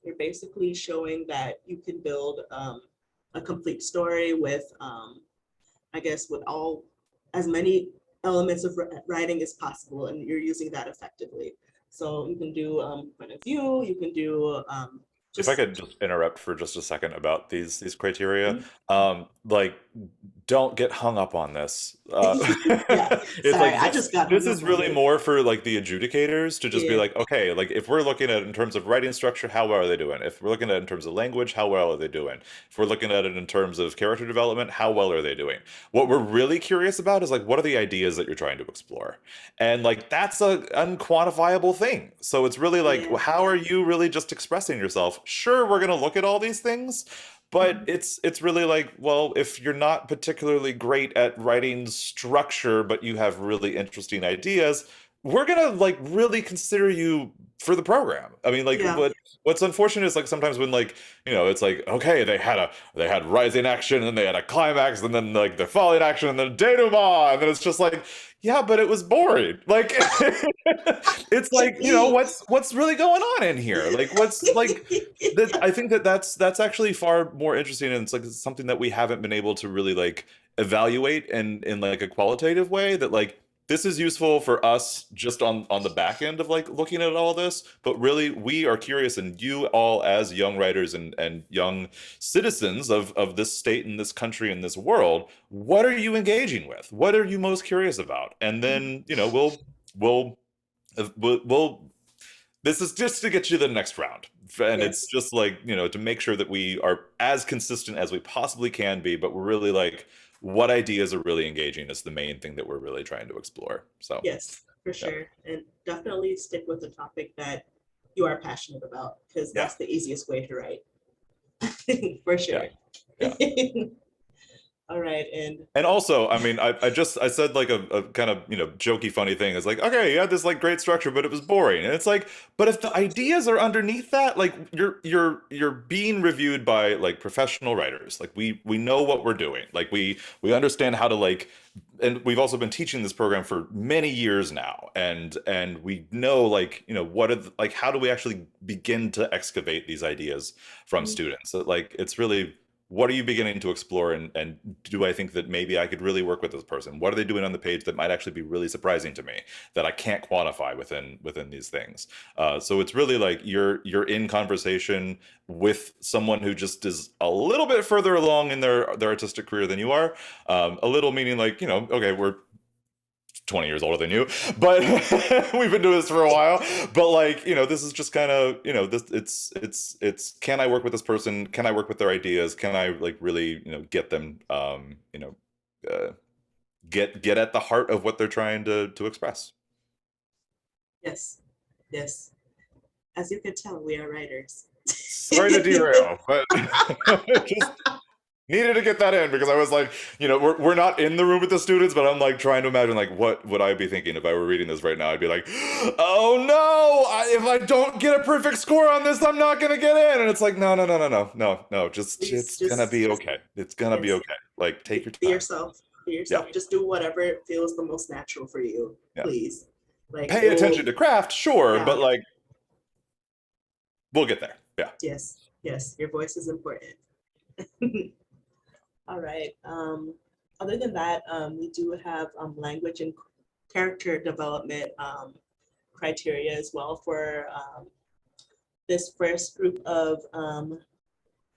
Speaker 1: you're basically showing that you can build a complete story with, I guess, with as many elements of writing as possible, and you're using that effectively. So you can do point of view, you can do
Speaker 3: If I could just interrupt for just a second about these criteria, like don't get hung up on this.
Speaker 1: Yeah,
Speaker 3: It's
Speaker 1: sorry,
Speaker 3: like
Speaker 1: I just got
Speaker 3: this
Speaker 1: hung
Speaker 3: is
Speaker 1: up on
Speaker 3: really
Speaker 1: it.
Speaker 3: more for like the adjudicators to just be
Speaker 1: Yeah.
Speaker 3: like, okay, like if we're looking at it in terms of writing structure, how well are they doing? If we're looking at it in terms of language, how well are they doing? If we're looking at it in terms of character development, how well are they doing? What we're really curious about is like, what are the ideas that you're trying to explore? And like that's a unquantifiable thing. So it's really like,
Speaker 1: Yeah.
Speaker 3: how are you really just expressing yourself? Sure, we're gonna look at all these things, but it's really like, well, if you're not particularly great at writing structure, but you have really interesting ideas, we're gonna like really consider you for the program. I mean, like
Speaker 1: Yeah.
Speaker 3: what's unfortunate is like sometimes when like, it's like, okay, they had rising action and they had a climax and then like the falling action and then denouement, and then it's just like, yeah, but it was boring. Like it's like, what's really going on in here? Like what's like I think that's actually far more interesting, and it's like something that we haven't been able to really like evaluate in like a qualitative way, that like this is useful for us just on the back end of like looking at all this, but really we are curious, and you all as young writers and young citizens of this state and this country and this world, what are you engaging with? What are you most curious about? And then, you know, we'll this is just to get you the next round. And
Speaker 1: Yes.
Speaker 3: it's just like, you know, to make sure that we are as consistent as we possibly can be, but we're really like, what ideas are really engaging is the main thing that we're really trying to explore. So,
Speaker 1: Yes, for sure. And definitely stick with the topic that you are passionate about, because
Speaker 3: Yeah.
Speaker 1: that's the easiest way to write. For sure.
Speaker 3: Yeah.
Speaker 1: All right. And
Speaker 3: And also, I mean, I said like a kind of, you know, jokey, funny thing. It's like, okay, you had this like great structure, but it was boring. And it's like, but if the ideas are underneath that, like you're being reviewed by like professional writers. Like we know what we're doing. Like we understand how to like, and we've also been teaching this program for many years now. And we know like, you know, what are like how do we actually begin to excavate these ideas from students? So, like it's really, what are you beginning to explore, and do I think that maybe I could really work with this person? What are they doing on the page that might actually be really surprising to me that I can't quantify within these things? So it's really like you're in conversation with someone who just is a little bit further along in their artistic career than you are. A little meaning like, you know, okay, we're 20 years older than you, but we've been doing this for a while. But like, you know, this is just kind of, you know, this it's can I work with this person? Can I work with their ideas? Can I like really, you know, get them you know, get at the heart of what they're trying to express.
Speaker 1: yes, yes. As you can tell, we are writers.
Speaker 3: Sorry to derail, but just needed to get that in because I was like, you know, we're not in the room with the students, but I'm like trying to imagine like what would I be thinking if I were reading this right now? I'd be like, oh no, if I don't get a perfect score on this, I'm not gonna get in. And it's like, no, just
Speaker 1: Please,
Speaker 3: it's gonna be okay. It's gonna be
Speaker 1: yes.
Speaker 3: okay. Like take your
Speaker 1: Be
Speaker 3: time.
Speaker 1: yourself. Be yourself. Just do whatever feels the most natural for you.
Speaker 3: Yeah.
Speaker 1: Please. Like
Speaker 3: Pay attention to craft, sure,
Speaker 1: Yeah.
Speaker 3: but like we'll get there. Yeah.
Speaker 1: Yes, yes, your voice is important. All right. Other than that, we do have language and character development criteria as well for this first group of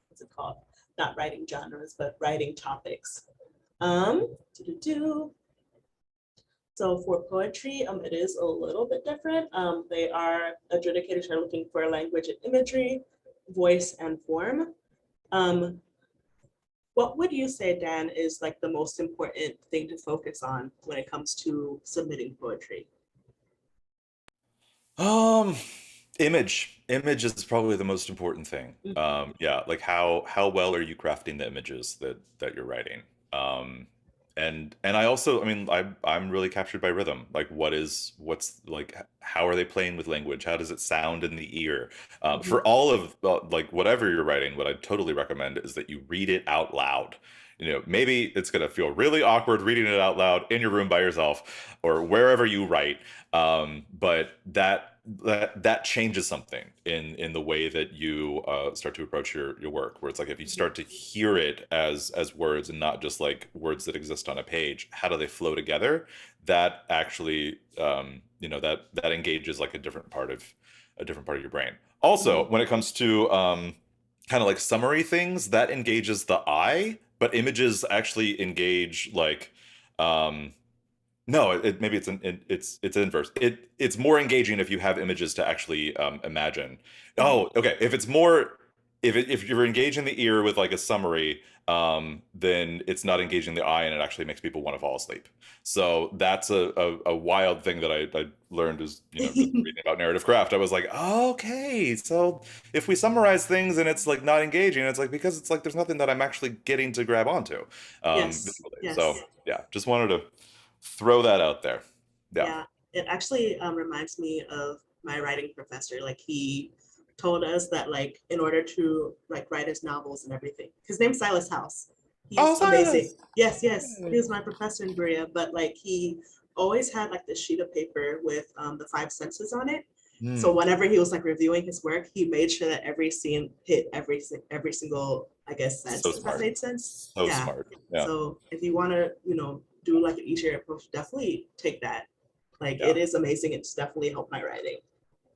Speaker 1: what's it called? Not writing genres, but writing topics. So for poetry, it is a little bit different. Adjudicators are looking for language and imagery, voice and form. What would you say, Dan, is like the most important thing to focus on when it comes to submitting poetry?
Speaker 3: Image is probably the most important thing. Yeah, like how well are you crafting the images that you're writing? And I also, I mean, I'm really captured by rhythm. Like what's like, how are they playing with language? How does it sound in the ear? For all of like whatever you're writing, what I totally recommend is that you read it out loud. You know, maybe it's gonna feel really awkward reading it out loud in your room by yourself or wherever you write. But that changes something in the way that you start to approach your work, where it's like if you start to hear it as words and not just like words that exist on a page, how do they flow together? That actually you know, that engages like a different part of your brain. Also, when it comes to kind of like summary things, that engages the eye, but images actually engage like no, maybe it's inverse. It's more engaging if you have images to actually imagine. Oh, okay. If you're engaging the ear with like a summary, then it's not engaging the eye, and it actually makes people want to fall asleep. So that's a wild thing that I learned is, you know, just reading about narrative craft. I was like, okay, so if we summarize things and it's like not engaging, it's like because it's like there's nothing that I'm actually getting to grab onto visually.
Speaker 1: Yes.
Speaker 3: So yeah, just wanted to throw that out there.
Speaker 1: Yeah, it actually reminds me of my writing professor. Like he told us that like in order to like write his novels and everything, his name's Silas House. He's amazing. Yes, he was my professor in Berea, but like he always had like this sheet of paper with the 5 senses on it. So whenever he was like reviewing his work, he made sure that every scene hit every single, I guess, sense.
Speaker 3: So
Speaker 1: if that
Speaker 3: smart.
Speaker 1: made sense.
Speaker 3: So smart. Yeah.
Speaker 1: So if you want to, you know, do like an easier approach, definitely take that. Like
Speaker 3: Yeah.
Speaker 1: it is amazing. It's definitely helped my writing.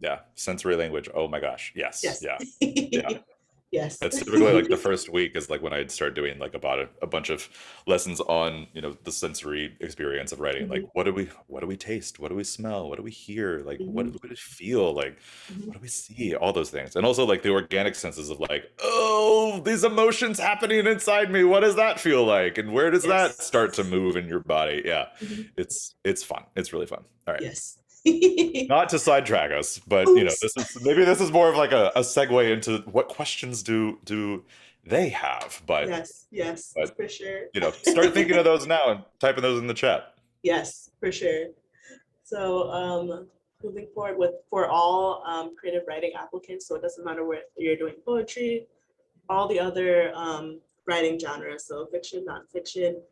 Speaker 3: Yeah, sensory language. Oh my gosh. Yes.
Speaker 1: Yes.
Speaker 3: Yeah. Yeah.
Speaker 1: Yes.
Speaker 3: That's typically like the first week is like when I'd start doing like about a bunch of lessons on, the sensory experience of writing. Like
Speaker 1: Mhm,
Speaker 3: what do we taste? What do we smell? What do we hear? Like what
Speaker 1: mhm,
Speaker 3: do we feel? Like
Speaker 1: mhm.
Speaker 3: what do we see? All those things. And also like the organic senses of like, oh, these emotions happening inside me. What does that feel like? And where does that
Speaker 1: Yes.
Speaker 3: start to move in your body? Yeah.
Speaker 1: Mhm.
Speaker 3: It's fun. It's really fun. All right.
Speaker 1: Yes.
Speaker 3: Not to sidetrack us, but
Speaker 1: Oops.
Speaker 3: this is more of like a segue into what questions do they have.
Speaker 1: Yes. Yes.
Speaker 3: But
Speaker 1: For sure.
Speaker 3: start thinking of those now and typing those in the chat.
Speaker 1: Yes, for sure. So moving forward with for all creative writing applicants, so it doesn't matter whether you're doing poetry, all the other writing genres, so fiction, nonfiction,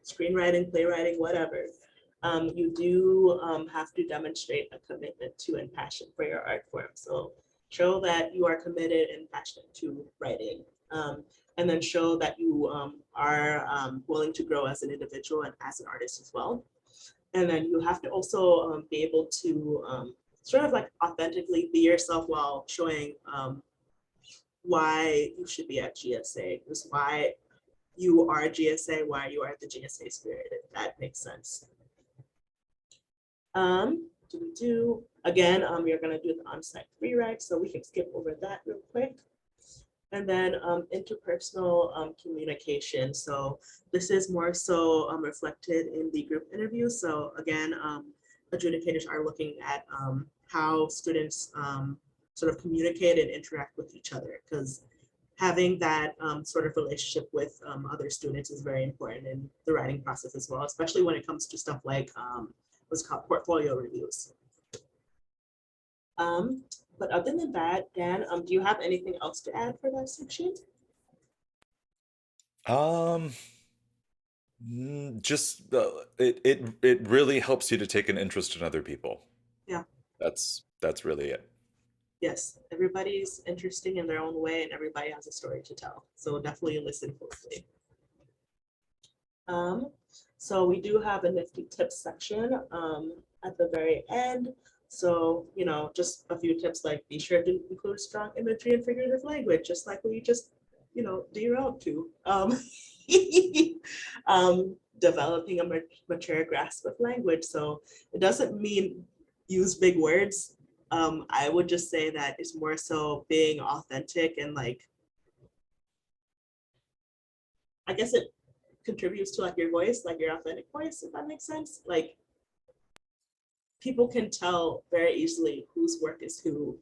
Speaker 1: screenwriting, playwriting, whatever. You do have to demonstrate a commitment to and passion for your art form. So show that you are committed and passionate to writing. And then show that you are willing to grow as an individual and as an artist as well. And then you have to also be able to sort of like authentically be yourself while showing why you should be at GSA, because why you are GSA, why you are the GSA spirit, if that makes sense. Again, you're gonna do the on-site free write, so we can skip over that real quick. And then interpersonal communication. So this is more so reflected in the group interview. So again, adjudicators are looking at how students sort of communicate and interact with each other, because having that sort of relationship with other students is very important in the writing process as well, especially when it comes to stuff like what's called portfolio reviews. But other than that, Dan, do you have anything else to add for that section?
Speaker 3: Um, just it really helps you to take an interest in other people.
Speaker 1: Yeah.
Speaker 3: That's really it.
Speaker 1: Yes, everybody's interesting in their own way and everybody has a story to tell. So definitely listen closely. So we do have a nifty tips section at the very end. So, just a few tips like be sure to include strong imagery and figurative language, just like we just, derailed to. Developing a mature grasp of language. So it doesn't mean use big words. I would just say that it's more so being authentic and like, I guess it contributes to like your voice, like your authentic voice, if that makes sense. Like people can tell very easily whose work is who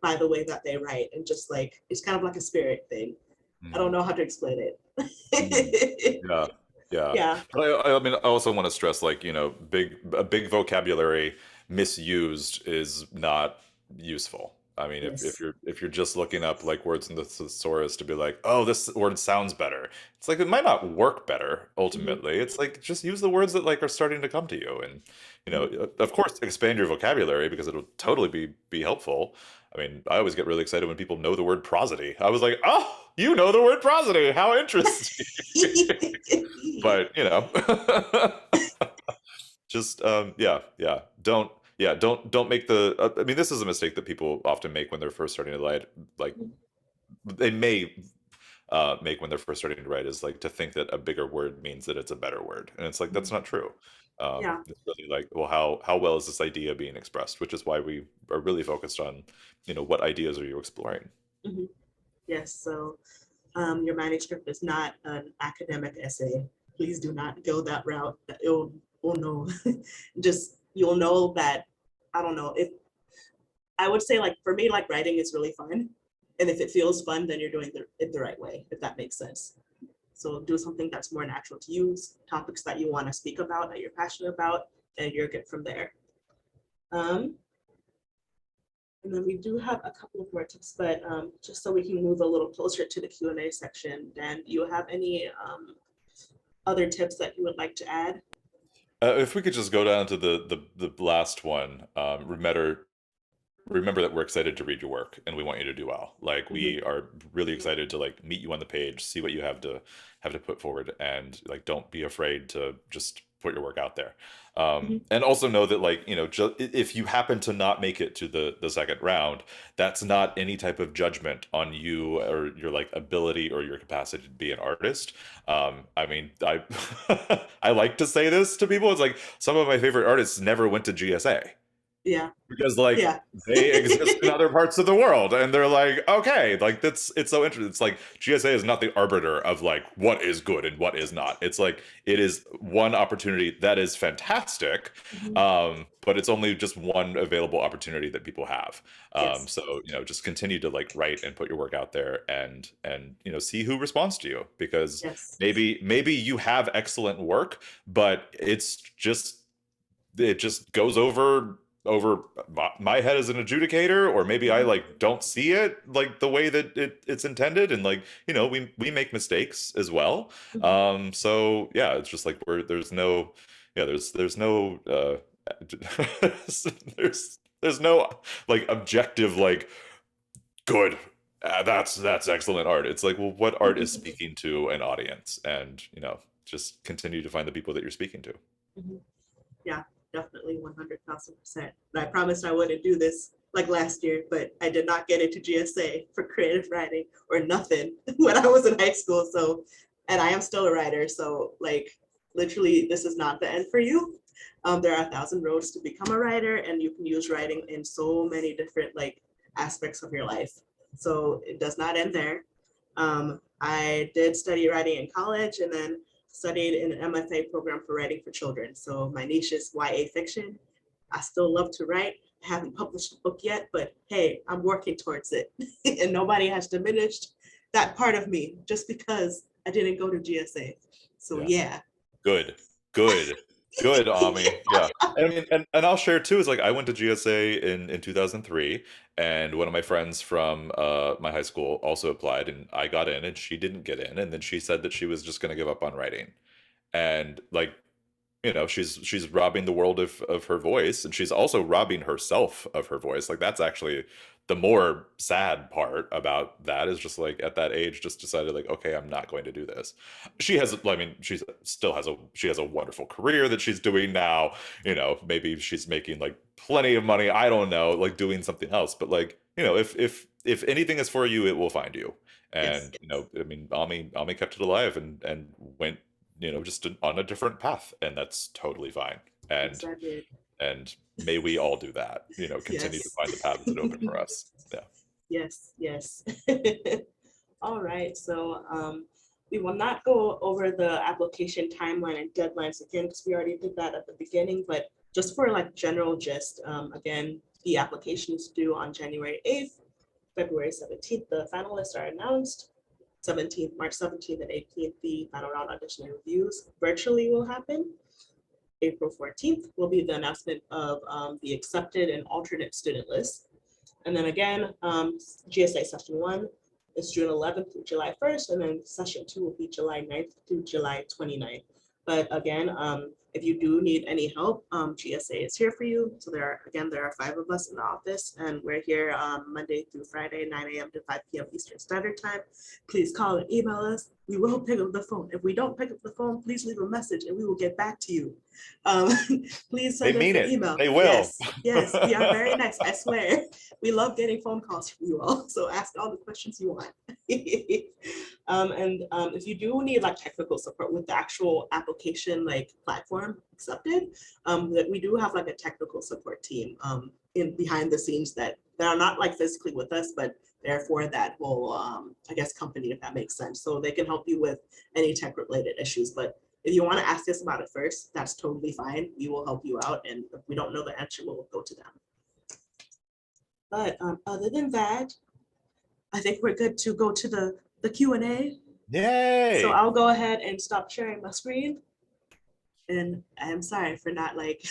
Speaker 1: by the way that they write, and just like it's kind of like a spirit thing. I don't know how to explain it.
Speaker 3: Yeah, yeah.
Speaker 1: Yeah.
Speaker 3: But I mean, I also want to stress, like, a big vocabulary misused is not useful. I mean, if
Speaker 1: Yes.
Speaker 3: you're just looking up like words in the thesaurus to be like, oh, this word sounds better. It's like it might not work better ultimately. It's like just use the words that like are starting to come to you, and of course, expand your vocabulary because it'll totally be helpful. I mean, I always get really excited when people know the word prosody. I was like, oh, you know the word prosody. How interesting. But, just don't make the I mean, this is a mistake that people often make when they're first starting to write. Like they may make when they're first starting to write, is like to think that a bigger word means that it's a better word, and it's like that's not true.
Speaker 1: Yeah.
Speaker 3: It's really like, well, how well is this idea being expressed, which is why we are really focused on what ideas are you exploring.
Speaker 1: Mhm. Yes. So your manuscript is not an academic essay. Please do not go that route. Oh no, just you'll know that, I don't know, if I would say, like, for me, like, writing is really fun. And if it feels fun, then you're doing it the right way, if that makes sense. So do something that's more natural to use, topics that you want to speak about, that you're passionate about, and you're good from there. And then we do have a couple of more tips, but just so we can move a little closer to the Q&A section, Dan, do you have any other tips that you would like to add?
Speaker 3: If we could just go down to the last one, remember that we're excited to read your work and we want you to do well. Like
Speaker 1: Mhm.
Speaker 3: we are really excited to like meet you on the page, see what you have to put forward, and like don't be afraid to just put your work out there.
Speaker 1: Mhm.
Speaker 3: And also know that like if you happen to not make it to the second round, that's not any type of judgment on you or your like ability or your capacity to be an artist. I mean, I I like to say this to people. It's like some of my favorite artists never went to GSA
Speaker 1: Yeah.
Speaker 3: because like
Speaker 1: Yeah.
Speaker 3: they exist in other parts of the world and they're like okay, like that's it's so interesting. It's like GSA is not the arbiter of like what is good and what is not. It's like it is one opportunity that is fantastic,
Speaker 1: Mhm.
Speaker 3: but it's only just one available opportunity that people have.
Speaker 1: Yes.
Speaker 3: So just continue to like write and put your work out there and see who responds to you, because
Speaker 1: Yes.
Speaker 3: maybe you have excellent work, but it just goes over my head as an adjudicator, or maybe I
Speaker 1: Mhm.
Speaker 3: like don't see it like the way that it's intended, and like we make mistakes as well.
Speaker 1: Mhm.
Speaker 3: So yeah, it's just like there's no yeah there's no there's no like objective like good, that's excellent art. It's like, well, what art is speaking to an audience, and just continue to find the people that you're speaking to.
Speaker 1: Mhm. Yeah, definitely 100,000%. And I promised I wouldn't do this like last year, but I did not get into GSA for creative writing or nothing when I was in high school. So, and I am still a writer. So, like, literally, this is not the end for you. There are 1,000 roads to become a writer, and you can use writing in so many different like aspects of your life. So it does not end there. I did study writing in college, and then studied in an MFA program for writing for children. So my niche is YA fiction. I still love to write. I haven't published a book yet, but hey, I'm working towards it. And nobody has diminished that part of me just because I didn't go to GSA. So
Speaker 3: Yeah.
Speaker 1: yeah.
Speaker 3: Good, good, good, Ami. Yeah. I mean, and I'll share too, is like I went to GSA in 2003, and one of my friends from my high school also applied, and I got in, and she didn't get in, and then she said that she was just going to give up on writing. And like she's robbing the world of her voice, and she's also robbing herself of her voice. Like that's actually the more sad part about that, is just like at that age just decided like, okay, I'm not going to do this. I mean, she has a wonderful career that she's doing now. Maybe she's making like plenty of money, I don't know, like doing something else. But like, if anything is for you, it will find you.
Speaker 1: Yes.
Speaker 3: And I mean, Ami kept it alive and went just on a different path, and that's totally fine.
Speaker 1: Yes,
Speaker 3: And
Speaker 1: I did.
Speaker 3: and may we all do that. Continue to
Speaker 1: Yes.
Speaker 3: find the paths that open for us. Yeah.
Speaker 1: Yes, yes. All right, so we will not go over the application timeline and deadlines again because we already did that at the beginning, but just for like general gist, again, the application is due on January 8th, February 17th, the finalists are announced. March 17th and 18th, the final round audition and reviews virtually will happen. April 14th will be the announcement of the accepted and alternate student list. And then again, GSA session 1 is June 11th through July 1st, and then session 2 will be July 9th through July 29th. But again, if you do need any help, GSA is here for you. So there are 5 of us in the office, and we're here Monday through Friday, 9 a.m. to 5 p.m. Eastern Standard Time. Please call and email us. We will pick up the phone. If we don't pick up the phone, please leave a message and we will get back to you. Um, please
Speaker 3: They
Speaker 1: send us
Speaker 3: mean
Speaker 1: an
Speaker 3: it.
Speaker 1: email.
Speaker 3: They will.
Speaker 1: Yes, yes, we are very nice, I swear. We love getting phone calls from you all, so ask all the questions you want. And if you do need like technical support with the actual application like platform accepted, that we do have like a technical support team in behind the scenes that are not like physically with us, but they're for that whole I guess company, if that makes sense. So they can help you with any tech related issues. But if you want to ask us about it first, that's totally fine. We will help you out, and if we don't know the answer, we'll go to them. But other than that, I think we're good to go to the Q&A. So
Speaker 3: Yay.
Speaker 1: I'll go ahead and stop sharing my screen. And I'm sorry for not like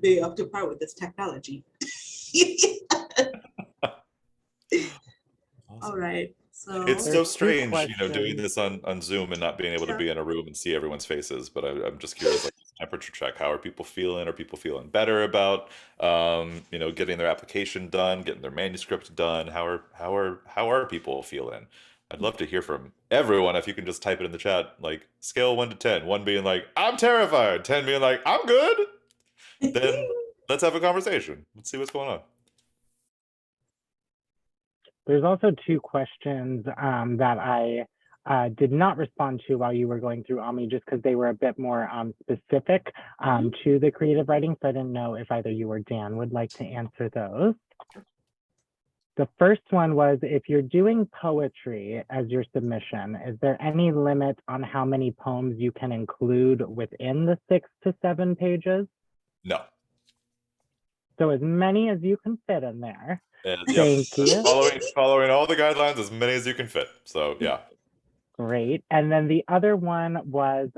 Speaker 1: being up to par with this technology. All
Speaker 3: Awesome.
Speaker 1: right. So
Speaker 3: It's so
Speaker 2: There's two
Speaker 3: strange, doing
Speaker 2: questions.
Speaker 3: this on Zoom and not being able to
Speaker 1: yeah.
Speaker 3: be in a room and see everyone's faces. But I'm just curious, like, temperature check. How are people feeling? Are people feeling better about getting their application done, getting their manuscript done? How are people feeling? I'd love to hear from everyone. If you can just type it in the chat, like scale 1 to 10, 1 being like I'm terrified, 10 being like I'm good. Then let's have a conversation. Let's see what's going on.
Speaker 2: There's also two questions that I did not respond to while you were going through Ami, just because they were a bit more specific to the creative writing. So I didn't know if either you or Dan would like to answer those. The first one was, if you're doing poetry as your submission, is there any limit on how many poems you can include within the 6 to 7 pages?
Speaker 3: No.
Speaker 2: So as many as you can fit in there.
Speaker 3: Yep.
Speaker 2: Thank you.
Speaker 3: Following all the guidelines, as many as you can fit. So yeah.
Speaker 2: Great. And then the other one was,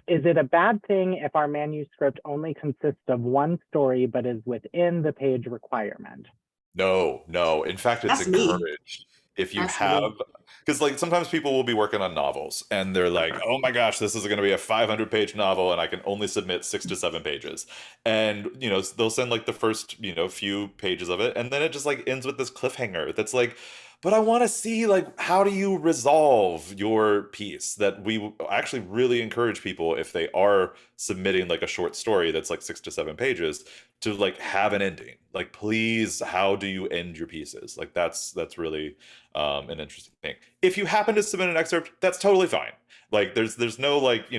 Speaker 2: is it a bad thing if our manuscript only consists of one story but is within the page requirement?
Speaker 3: No. In fact, it's
Speaker 1: That's me.
Speaker 3: encouraged. If you
Speaker 1: That's me.
Speaker 3: have, because like sometimes people will be working on novels and they're like, oh my gosh, this is going to be a 500-page novel and I can only submit 6 to 7 pages. And, they'll send like the first, few pages of it. And then it just like ends with this cliffhanger that's like, but I want to see like, how do you resolve your piece? That we actually really encourage people, if they are submitting like a short story that's like 6 to 7 pages, to like have an ending. Like, please, how do you end your pieces? Like that's really an interesting thing. If you happen to submit an excerpt, that's totally fine. Like there's no like,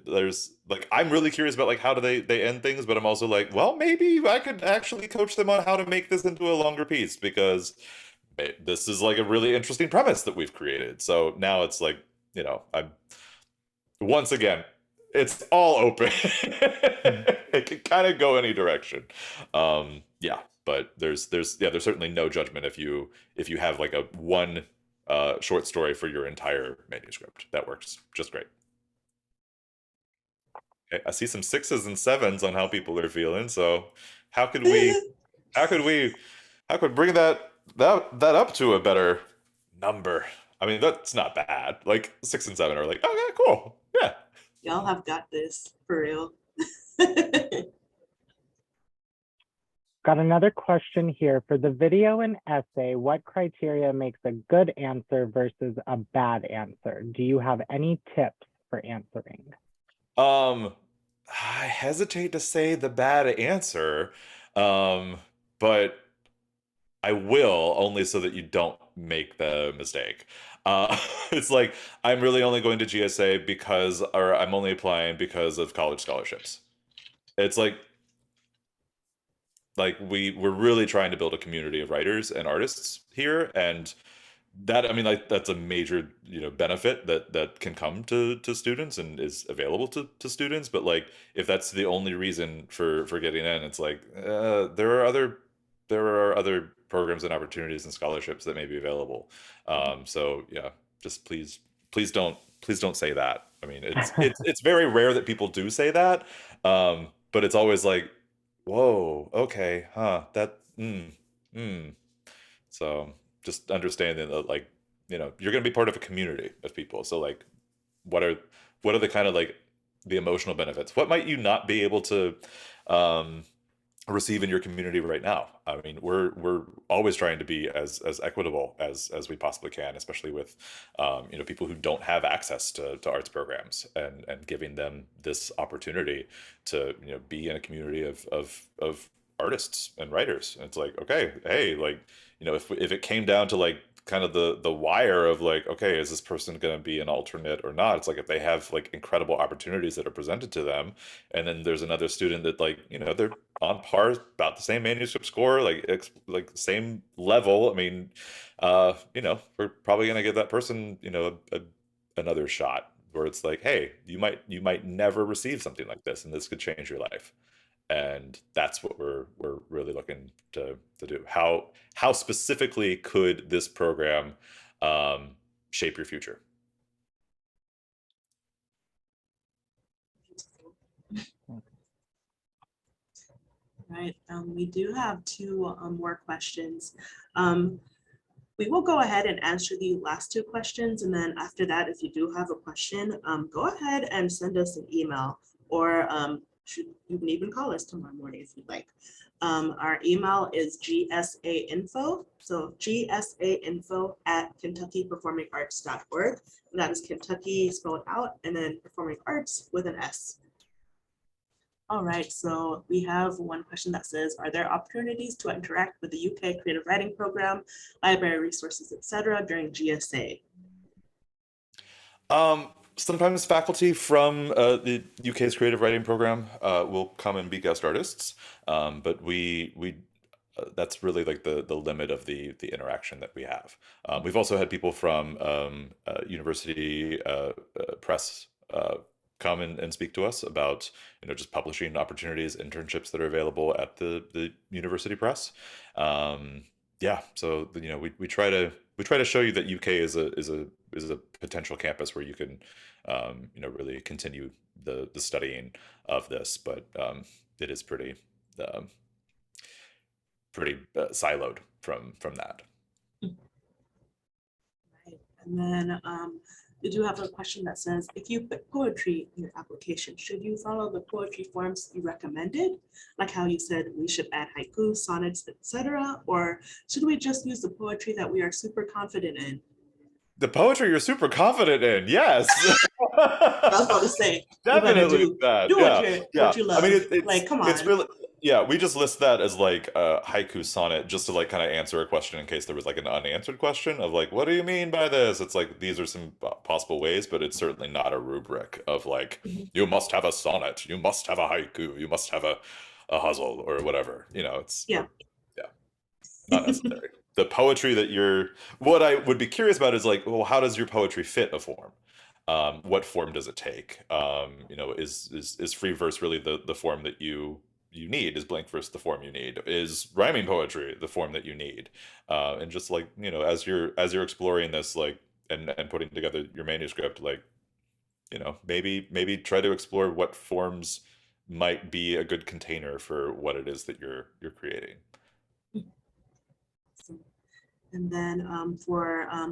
Speaker 3: there's like, I'm really curious about like how do they end things, but I'm also like, well, maybe I could actually coach them on how to make this into a longer piece, because this is like a really interesting premise that we've created. So now it's like, I'm once again, it's all open. It can kind of go any direction. Yeah, but there's certainly no judgment if you have like a one short story for your entire manuscript. That works just great. Okay, I see some 6s and 7s on how people are feeling. So how could we bring that up to a better number? I mean, that's not bad. Like 6 and 7 are like, okay, cool. Yeah.
Speaker 1: Y'all have got this for real.
Speaker 2: Got another question here. For the video and essay, what criteria makes a good answer versus a bad answer? Do you have any tips for answering?
Speaker 3: I hesitate to say the bad answer, but I will, only so that you don't make the mistake. It's like, I'm really only going to GSA because, or I'm only applying because of college scholarships. It's like we're really trying to build a community of writers and artists here, and that, I mean, like that's a major benefit that can come to students and is available to students. But like, if that's the only reason for getting in, it's like there are other programs and opportunities and scholarships that may be available. So yeah, just please don't say that. I mean, it's very rare that people do say that, but it's always like, whoa, okay, huh, that so just understanding that, like, you're going to be part of a community of people. So like, what are the kind of like the emotional benefits? What might you not be able to receive in your community right now? I mean, we're always trying to be as equitable as we possibly can, especially with people who don't have access to arts programs, and giving them this opportunity to be in a community of artists and writers. And it's like, okay, hey, like, if it came down to like kind of the wire of like, okay, is this person going to be an alternate or not? It's like, if they have like incredible opportunities that are presented to them, and then there's another student that like, they're on par, about the same manuscript score, like same level. I mean, we're probably going to give that person, another shot, where it's like, hey, you might never receive something like this, and this could change your life. And that's what we're really looking to do. How specifically could this program shape your future?
Speaker 1: Right. We do have 2 more questions. We will go ahead and answer the last 2 questions, and then after that, if you do have a question, go ahead and send us an email, or You can even call us tomorrow morning if you'd like. Our email is gsainfo, so gsainfo@kentuckyperformingarts.org. And that is Kentucky spelled out and then performing arts with an S. All right, so we have one question that says, are there opportunities to interact with the UK Creative Writing Program, library resources, etc. during GSA?
Speaker 3: Sometimes faculty from the UK's creative writing program will come and be guest artists, but we that's really like the limit of the interaction that we have. We've also had people from university press come and speak to us about just publishing opportunities, internships that are available at the university press. Yeah, so we try to show you that UK is a potential campus where you can really continue the studying of this, but it is pretty siloed from that.
Speaker 1: Right. And then we do have a question that says, if you put poetry in your application, should you follow the poetry forms you recommended? Like how you said we should add haiku, sonnets, etc. Or should we just use the poetry that we are super confident in?
Speaker 3: The poetry you're super confident in, yes.
Speaker 1: I was about to say,
Speaker 3: Definitely
Speaker 1: do
Speaker 3: that.
Speaker 1: what you love.
Speaker 3: I mean,
Speaker 1: Like, come
Speaker 3: it's
Speaker 1: on.
Speaker 3: really, yeah. We just list that as like a haiku sonnet, just to like kind of answer a question in case there was like an unanswered question of like, what do you mean by this? It's like these are some possible ways, but it's certainly not a rubric of like you must have a sonnet, you must have a haiku, you must have a hustle or whatever. It's
Speaker 1: Yeah.
Speaker 3: not necessary. The poetry that what I would be curious about is like, well, how does your poetry fit a form? What form does it take? Is free verse really the form that you need? Is blank verse the form you need? Is rhyming poetry the form that you need? And just like, as you're exploring this, like, and putting together your manuscript, like, maybe try to explore what forms might be a good container for what it is that you're creating.
Speaker 1: And then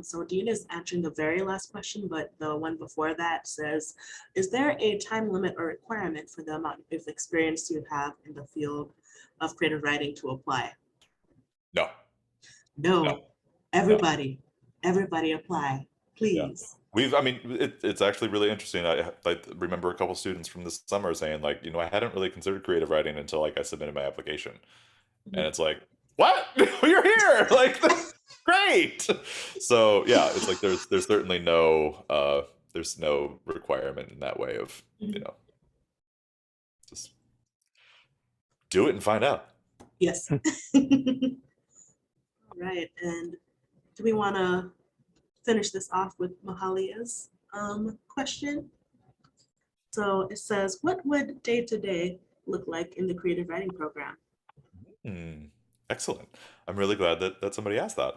Speaker 1: so Dean is answering the very last question, but the one before that says, is there a time limit or requirement for the amount of experience you have in the field of creative writing to apply?
Speaker 3: No.
Speaker 1: No. Everybody apply, please.
Speaker 3: I mean, it's actually really interesting. I remember a couple students from this summer saying like, I hadn't really considered creative writing until like I submitted my application. And it's like, what? You're here! Like, great! So yeah, it's like there's certainly there's no requirement in that way of, just do it and find out.
Speaker 1: Yes. All right, and do we want to finish this off with Mahalia's question? So it says, what would day-to-day look like in the creative writing program?
Speaker 3: Excellent. I'm really glad that somebody asked that.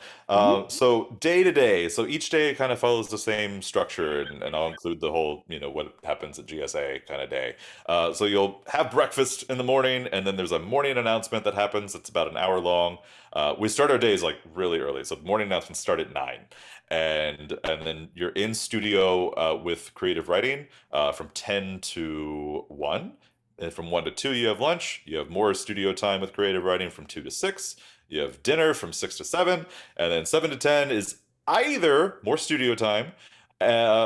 Speaker 3: So day to day, so each day kind of follows the same structure, and I'll include the whole, what happens at GSA kind of day. So you'll have breakfast in the morning, and then there's a morning announcement that happens. It's about an hour long. We start our days like really early, so the morning announcements start at 9, and then you're in studio with creative writing from 10 to 1. And from 1 to 2, you have lunch. You have more studio time with creative writing from 2 to 6. You have dinner from 6 to 7. And then 7 to 10 is either more studio time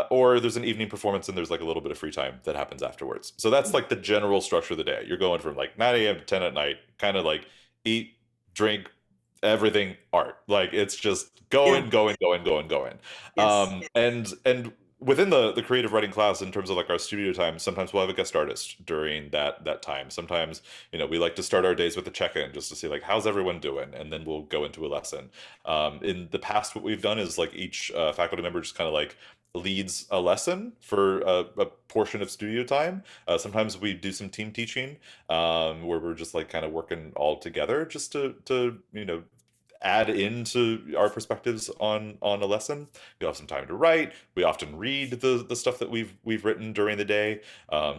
Speaker 3: or there's an evening performance and there's like a little bit of free time that happens afterwards. So that's like the general structure of the day. You're going from like 9 a.m. to 10 at night, kind of like eat, drink, everything art. Like it's just going.
Speaker 1: Yes.
Speaker 3: And within the creative writing class, in terms of like our studio time, sometimes we'll have a guest artist during that time. Sometimes we like to start our days with a check-in just to see like how's everyone doing, and then we'll go into a lesson. In the past, what we've done is like each faculty member just kind of like leads a lesson for a portion of studio time. Sometimes we do some team teaching where we're just like kind of working all together just to add into our perspectives on a lesson. We have some time to write. We often read the stuff that we've written during the day.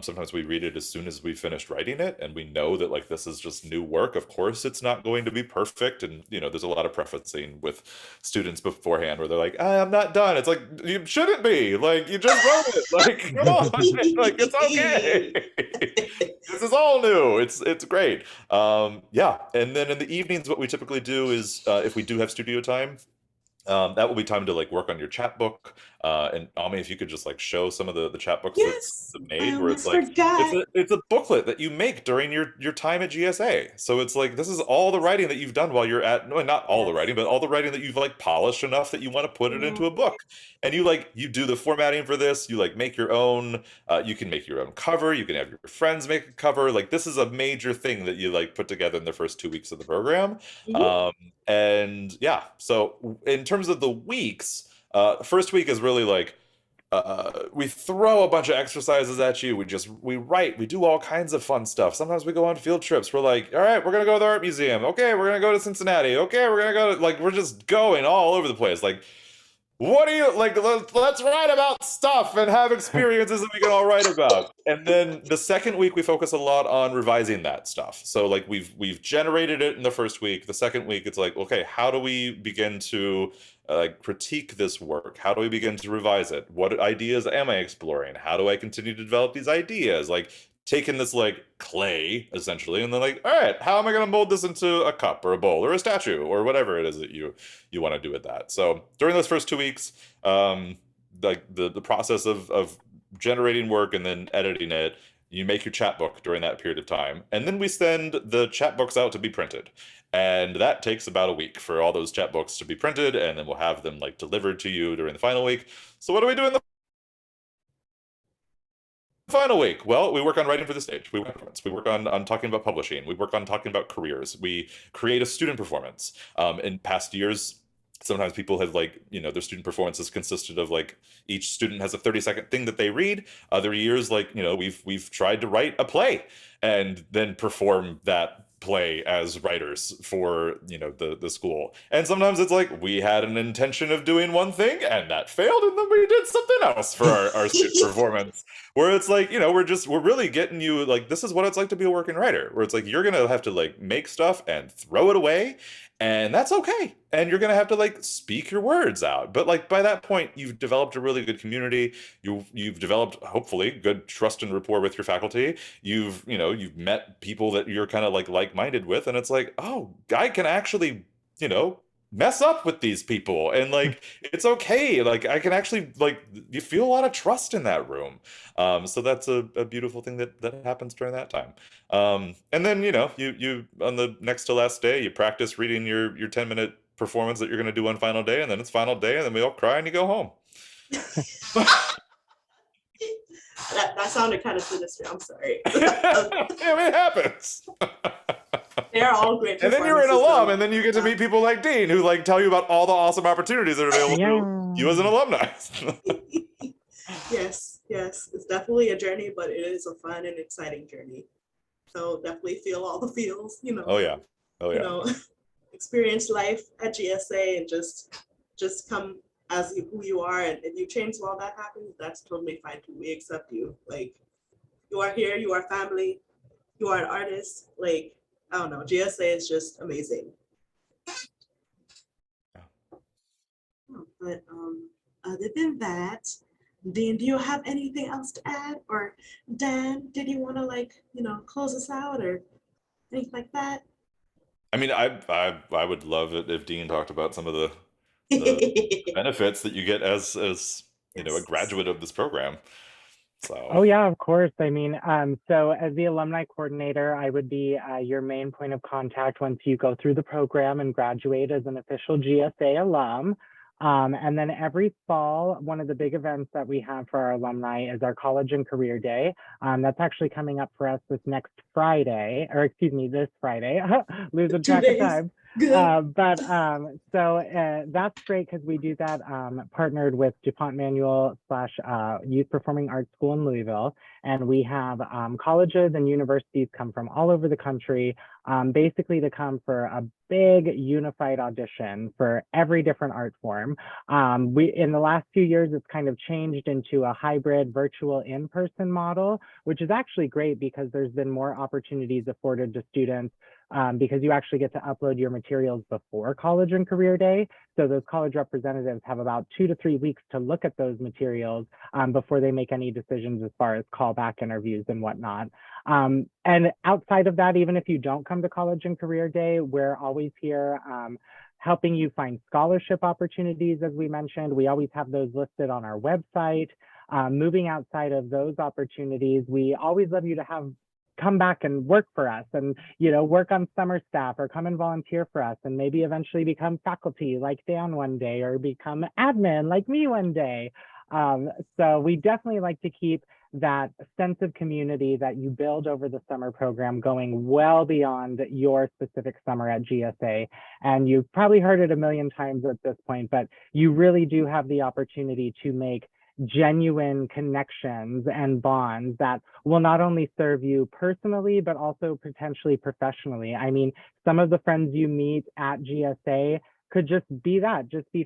Speaker 3: Sometimes we read it as soon as we finished writing it, and we know that like this is just new work. Of course, it's not going to be perfect, and there's a lot of prefacing with students beforehand where they're like, I'm not done. It's like, you shouldn't be. Like, you just wrote it. Like, come on. Like, it's okay. This is all new. It's great. Yeah. And then in the evenings, what we typically do is if we do have studio time, that will be time to like work on your chat book. And Ami, if you could just like show some of the chat books
Speaker 1: Yes,
Speaker 3: that's
Speaker 1: I
Speaker 3: made, where it's
Speaker 1: almost
Speaker 3: like
Speaker 1: forgot.
Speaker 3: it's a booklet that you make during your time at GSA. So it's like this is all the writing that you've done while you're at, no, not all the
Speaker 1: Yes.
Speaker 3: writing, but all the writing that you've like polished enough that you want to put it into a book. And you do the formatting for this. You like make your own. You can make your own cover. You can have your friends make a cover. Like this is a major thing that you like put together in the first 2 weeks of the program.
Speaker 1: Mhm.
Speaker 3: And yeah, so in terms of the weeks, first week is really like we throw a bunch of exercises at you. We write, we do all kinds of fun stuff. Sometimes we go on field trips. We're like, all right, we're gonna go to the art museum. Okay, we're gonna go to Cincinnati. Okay, we're gonna go to like we're just going all over the place. Like, what do you like? Let's write about stuff and have experiences that we can all write about. And then the second week we focus a lot on revising that stuff. So like we've generated it in the first week. The second week it's like, okay, how do we begin to critique this work? How do we begin to revise it? What ideas am I exploring? How do I continue to develop these ideas? Like taking this like clay essentially, and then like, all right, how am I going to mold this into a cup or a bowl or a statue or whatever it is that you want to do with that. So during those first 2 weeks, like the process of generating work and then editing it, you make your chat book during that period of time, and then we send the chat books out to be printed. And that takes about a week for all those chat books to be printed, and then we'll have them like delivered to you during the final week. So what do we do in the final week? Well, we work on writing for the stage. We work on talking about publishing. We work on talking about careers. We create a student performance. In past years, sometimes people have like, their student performances consisted of like each student has a 30-second thing that they read. Other years, like, we've tried to write a play and then perform that play as writers for the school. And sometimes it's like we had an intention of doing one thing and that failed, and then we did something else for our student performance, where it's like, we're really getting you like, this is what it's like to be a working writer, where it's like you're gonna have to like make stuff and throw it away, and that's okay, and you're gonna have to like speak your words out. But like by that point you've developed a really good community. You've developed hopefully good trust and rapport with your faculty. You've met people that you're kind of like-minded with, and it's like, oh, I can actually mess up with these people, and like it's okay. Like I can actually like, you feel a lot of trust in that room. So that's a beautiful thing that happens during that time. And then you on the next to last day you practice reading your 10-minute performance that you're going to do on final day, and then it's final day, and then we all cry and you go home.
Speaker 1: That sounded kind of sinister. I'm sorry.
Speaker 3: It happens.
Speaker 1: They're all great.
Speaker 3: And then you're an
Speaker 1: performances,
Speaker 3: alum,
Speaker 1: though.
Speaker 3: and then you get to meet people like Dean who like tell you about all the awesome opportunities that are available to you as an alumni.
Speaker 1: Yes, it's definitely a journey, but it is a fun and exciting journey. So definitely feel all the feels,
Speaker 3: Oh yeah.
Speaker 1: experience life at GSA and just come as who you are. And if you change while that happens, that's totally fine too. We accept you. Like, you are here, you are family, you are an artist. Like, I don't know, GSA is just amazing. But other than that, Dean, do you have anything else to add? Or Dan, did you want to close us out or anything like that?
Speaker 3: I mean, I would love it if Dean talked about some of the benefits that you get as a
Speaker 1: Yes.
Speaker 3: graduate of this program. So.
Speaker 2: Oh yeah, of course. I mean, so as the alumni coordinator, I would be your main point of contact once you go through the program and graduate as an official GSA alum. And then every fall, one of the big events that we have for our alumni is our College and Career Day. That's actually coming up for us this next Friday, or excuse me, this Friday, losing track of time.
Speaker 1: Good.
Speaker 2: That's great because we do that partnered with DuPont Manual / Youth Performing Arts School in Louisville. And we have colleges and universities come from all over the country, basically to come for a big unified audition for every different art form. In the last few years, it's kind of changed into a hybrid virtual in-person model, which is actually great because there's been more opportunities afforded to students because you actually get to upload your materials before College and Career Day. So those college representatives have about 2 to 3 weeks to look at those materials before they make any decisions as far as callback interviews and whatnot. And outside of that, even if you don't come to College and Career Day, we're always here helping you find scholarship opportunities, as we mentioned. We always have those listed on our website. Moving outside of those opportunities, we always love you to come back and work for us and, work on summer staff or come and volunteer for us and maybe eventually become faculty like Dan one day or become admin like me one day. So we definitely like to keep that sense of community that you build over the summer program going well beyond your specific summer at GSA. And you've probably heard it a million times at this point, but you really do have the opportunity to make genuine connections and bonds that will not only serve you personally, but also potentially professionally. I mean, some of the friends you meet at GSA could just be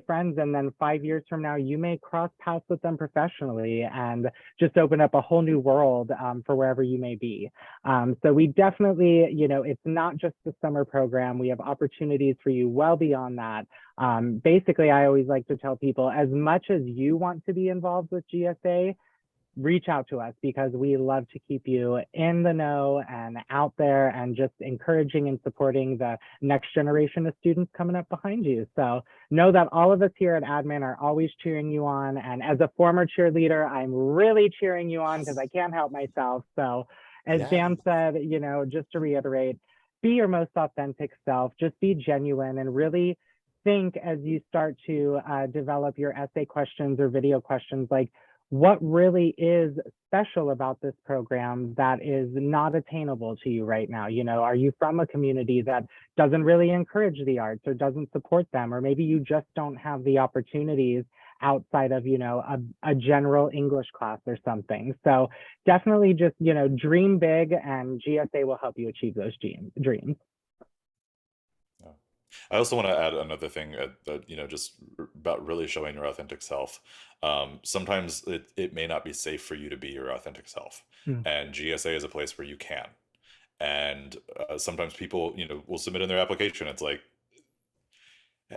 Speaker 2: friends. And then 5 years from now, you may cross paths with them professionally and just open up a whole new world for wherever you may be. So we definitely, it's not just the summer program. We have opportunities for you well beyond that. Basically, I always like to tell people, as much as you want to be involved with GSA, reach out to us because we love to keep you in the know and out there and just encouraging and supporting the next generation of students coming up behind you. So know that all of us here at Admin are always cheering you on. And as a former cheerleader, I'm really cheering you on because I can't help myself. So as Dan said, just to reiterate, be your most authentic self, just be genuine and really think as you start to develop your essay questions or video questions, like, what really is special about this program that is not attainable to you right now? Are you from a community that doesn't really encourage the arts or doesn't support them? Or maybe you just don't have the opportunities outside of, a general English class or something. So definitely just, dream big and GSA will help you achieve those dreams.
Speaker 3: I also want to add another thing that, just about really showing your authentic self. Sometimes it may not be safe for you to be your authentic self. And GSA is a place where you can. And sometimes people, will submit in their application. It's like,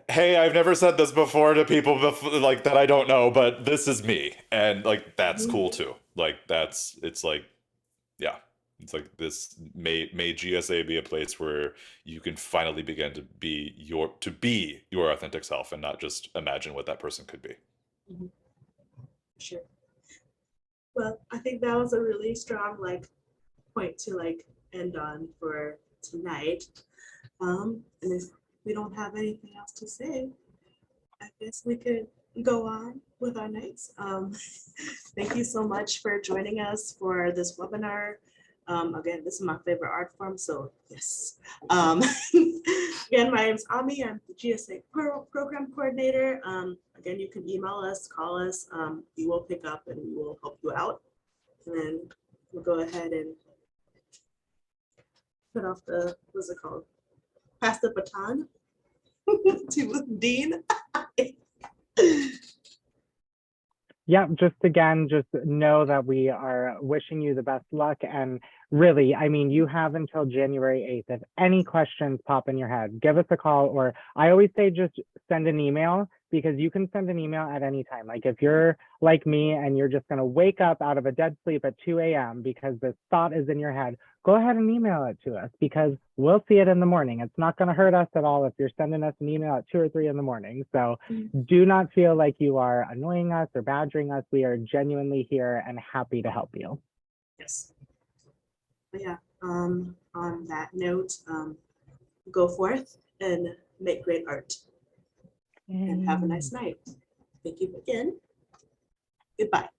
Speaker 3: hey, I've never said this before to people like that I don't know, but this is me. And like, that's cool too. Like it's like, yeah. It's like this may GSA be a place where you can finally begin to be your authentic self and not just imagine what that person could be.
Speaker 1: Sure. Well, I think that was a really strong point to end on for tonight. And if we don't have anything else to say, I guess we could go on with our nights. Thank you so much for joining us for this webinar. Again, this is my favorite art form, so yes. Again, my name is Ami. I'm the GSA program coordinator. Again, you can email us, call us. We will pick up and we will help you out. And then we'll go ahead and put off what's it called? Pass the baton to Dean.
Speaker 2: Yeah, just know that we are wishing you the best luck. And really, I mean, you have until January 8th. If any questions pop in your head, give us a call, or I always say just send an email, because you can send an email at any time. Like if you're like me and you're just gonna wake up out of a dead sleep at 2 a.m. because this thought is in your head, go ahead and email it to us because we'll see it in the morning. It's not gonna hurt us at all if you're sending us an email at 2 or 3 in the morning. So do not feel like you are annoying us or badgering us. We are genuinely here and happy to help you.
Speaker 1: Yes. But yeah, on that note, go forth and make great art. And have a nice night. Thank you again. Goodbye.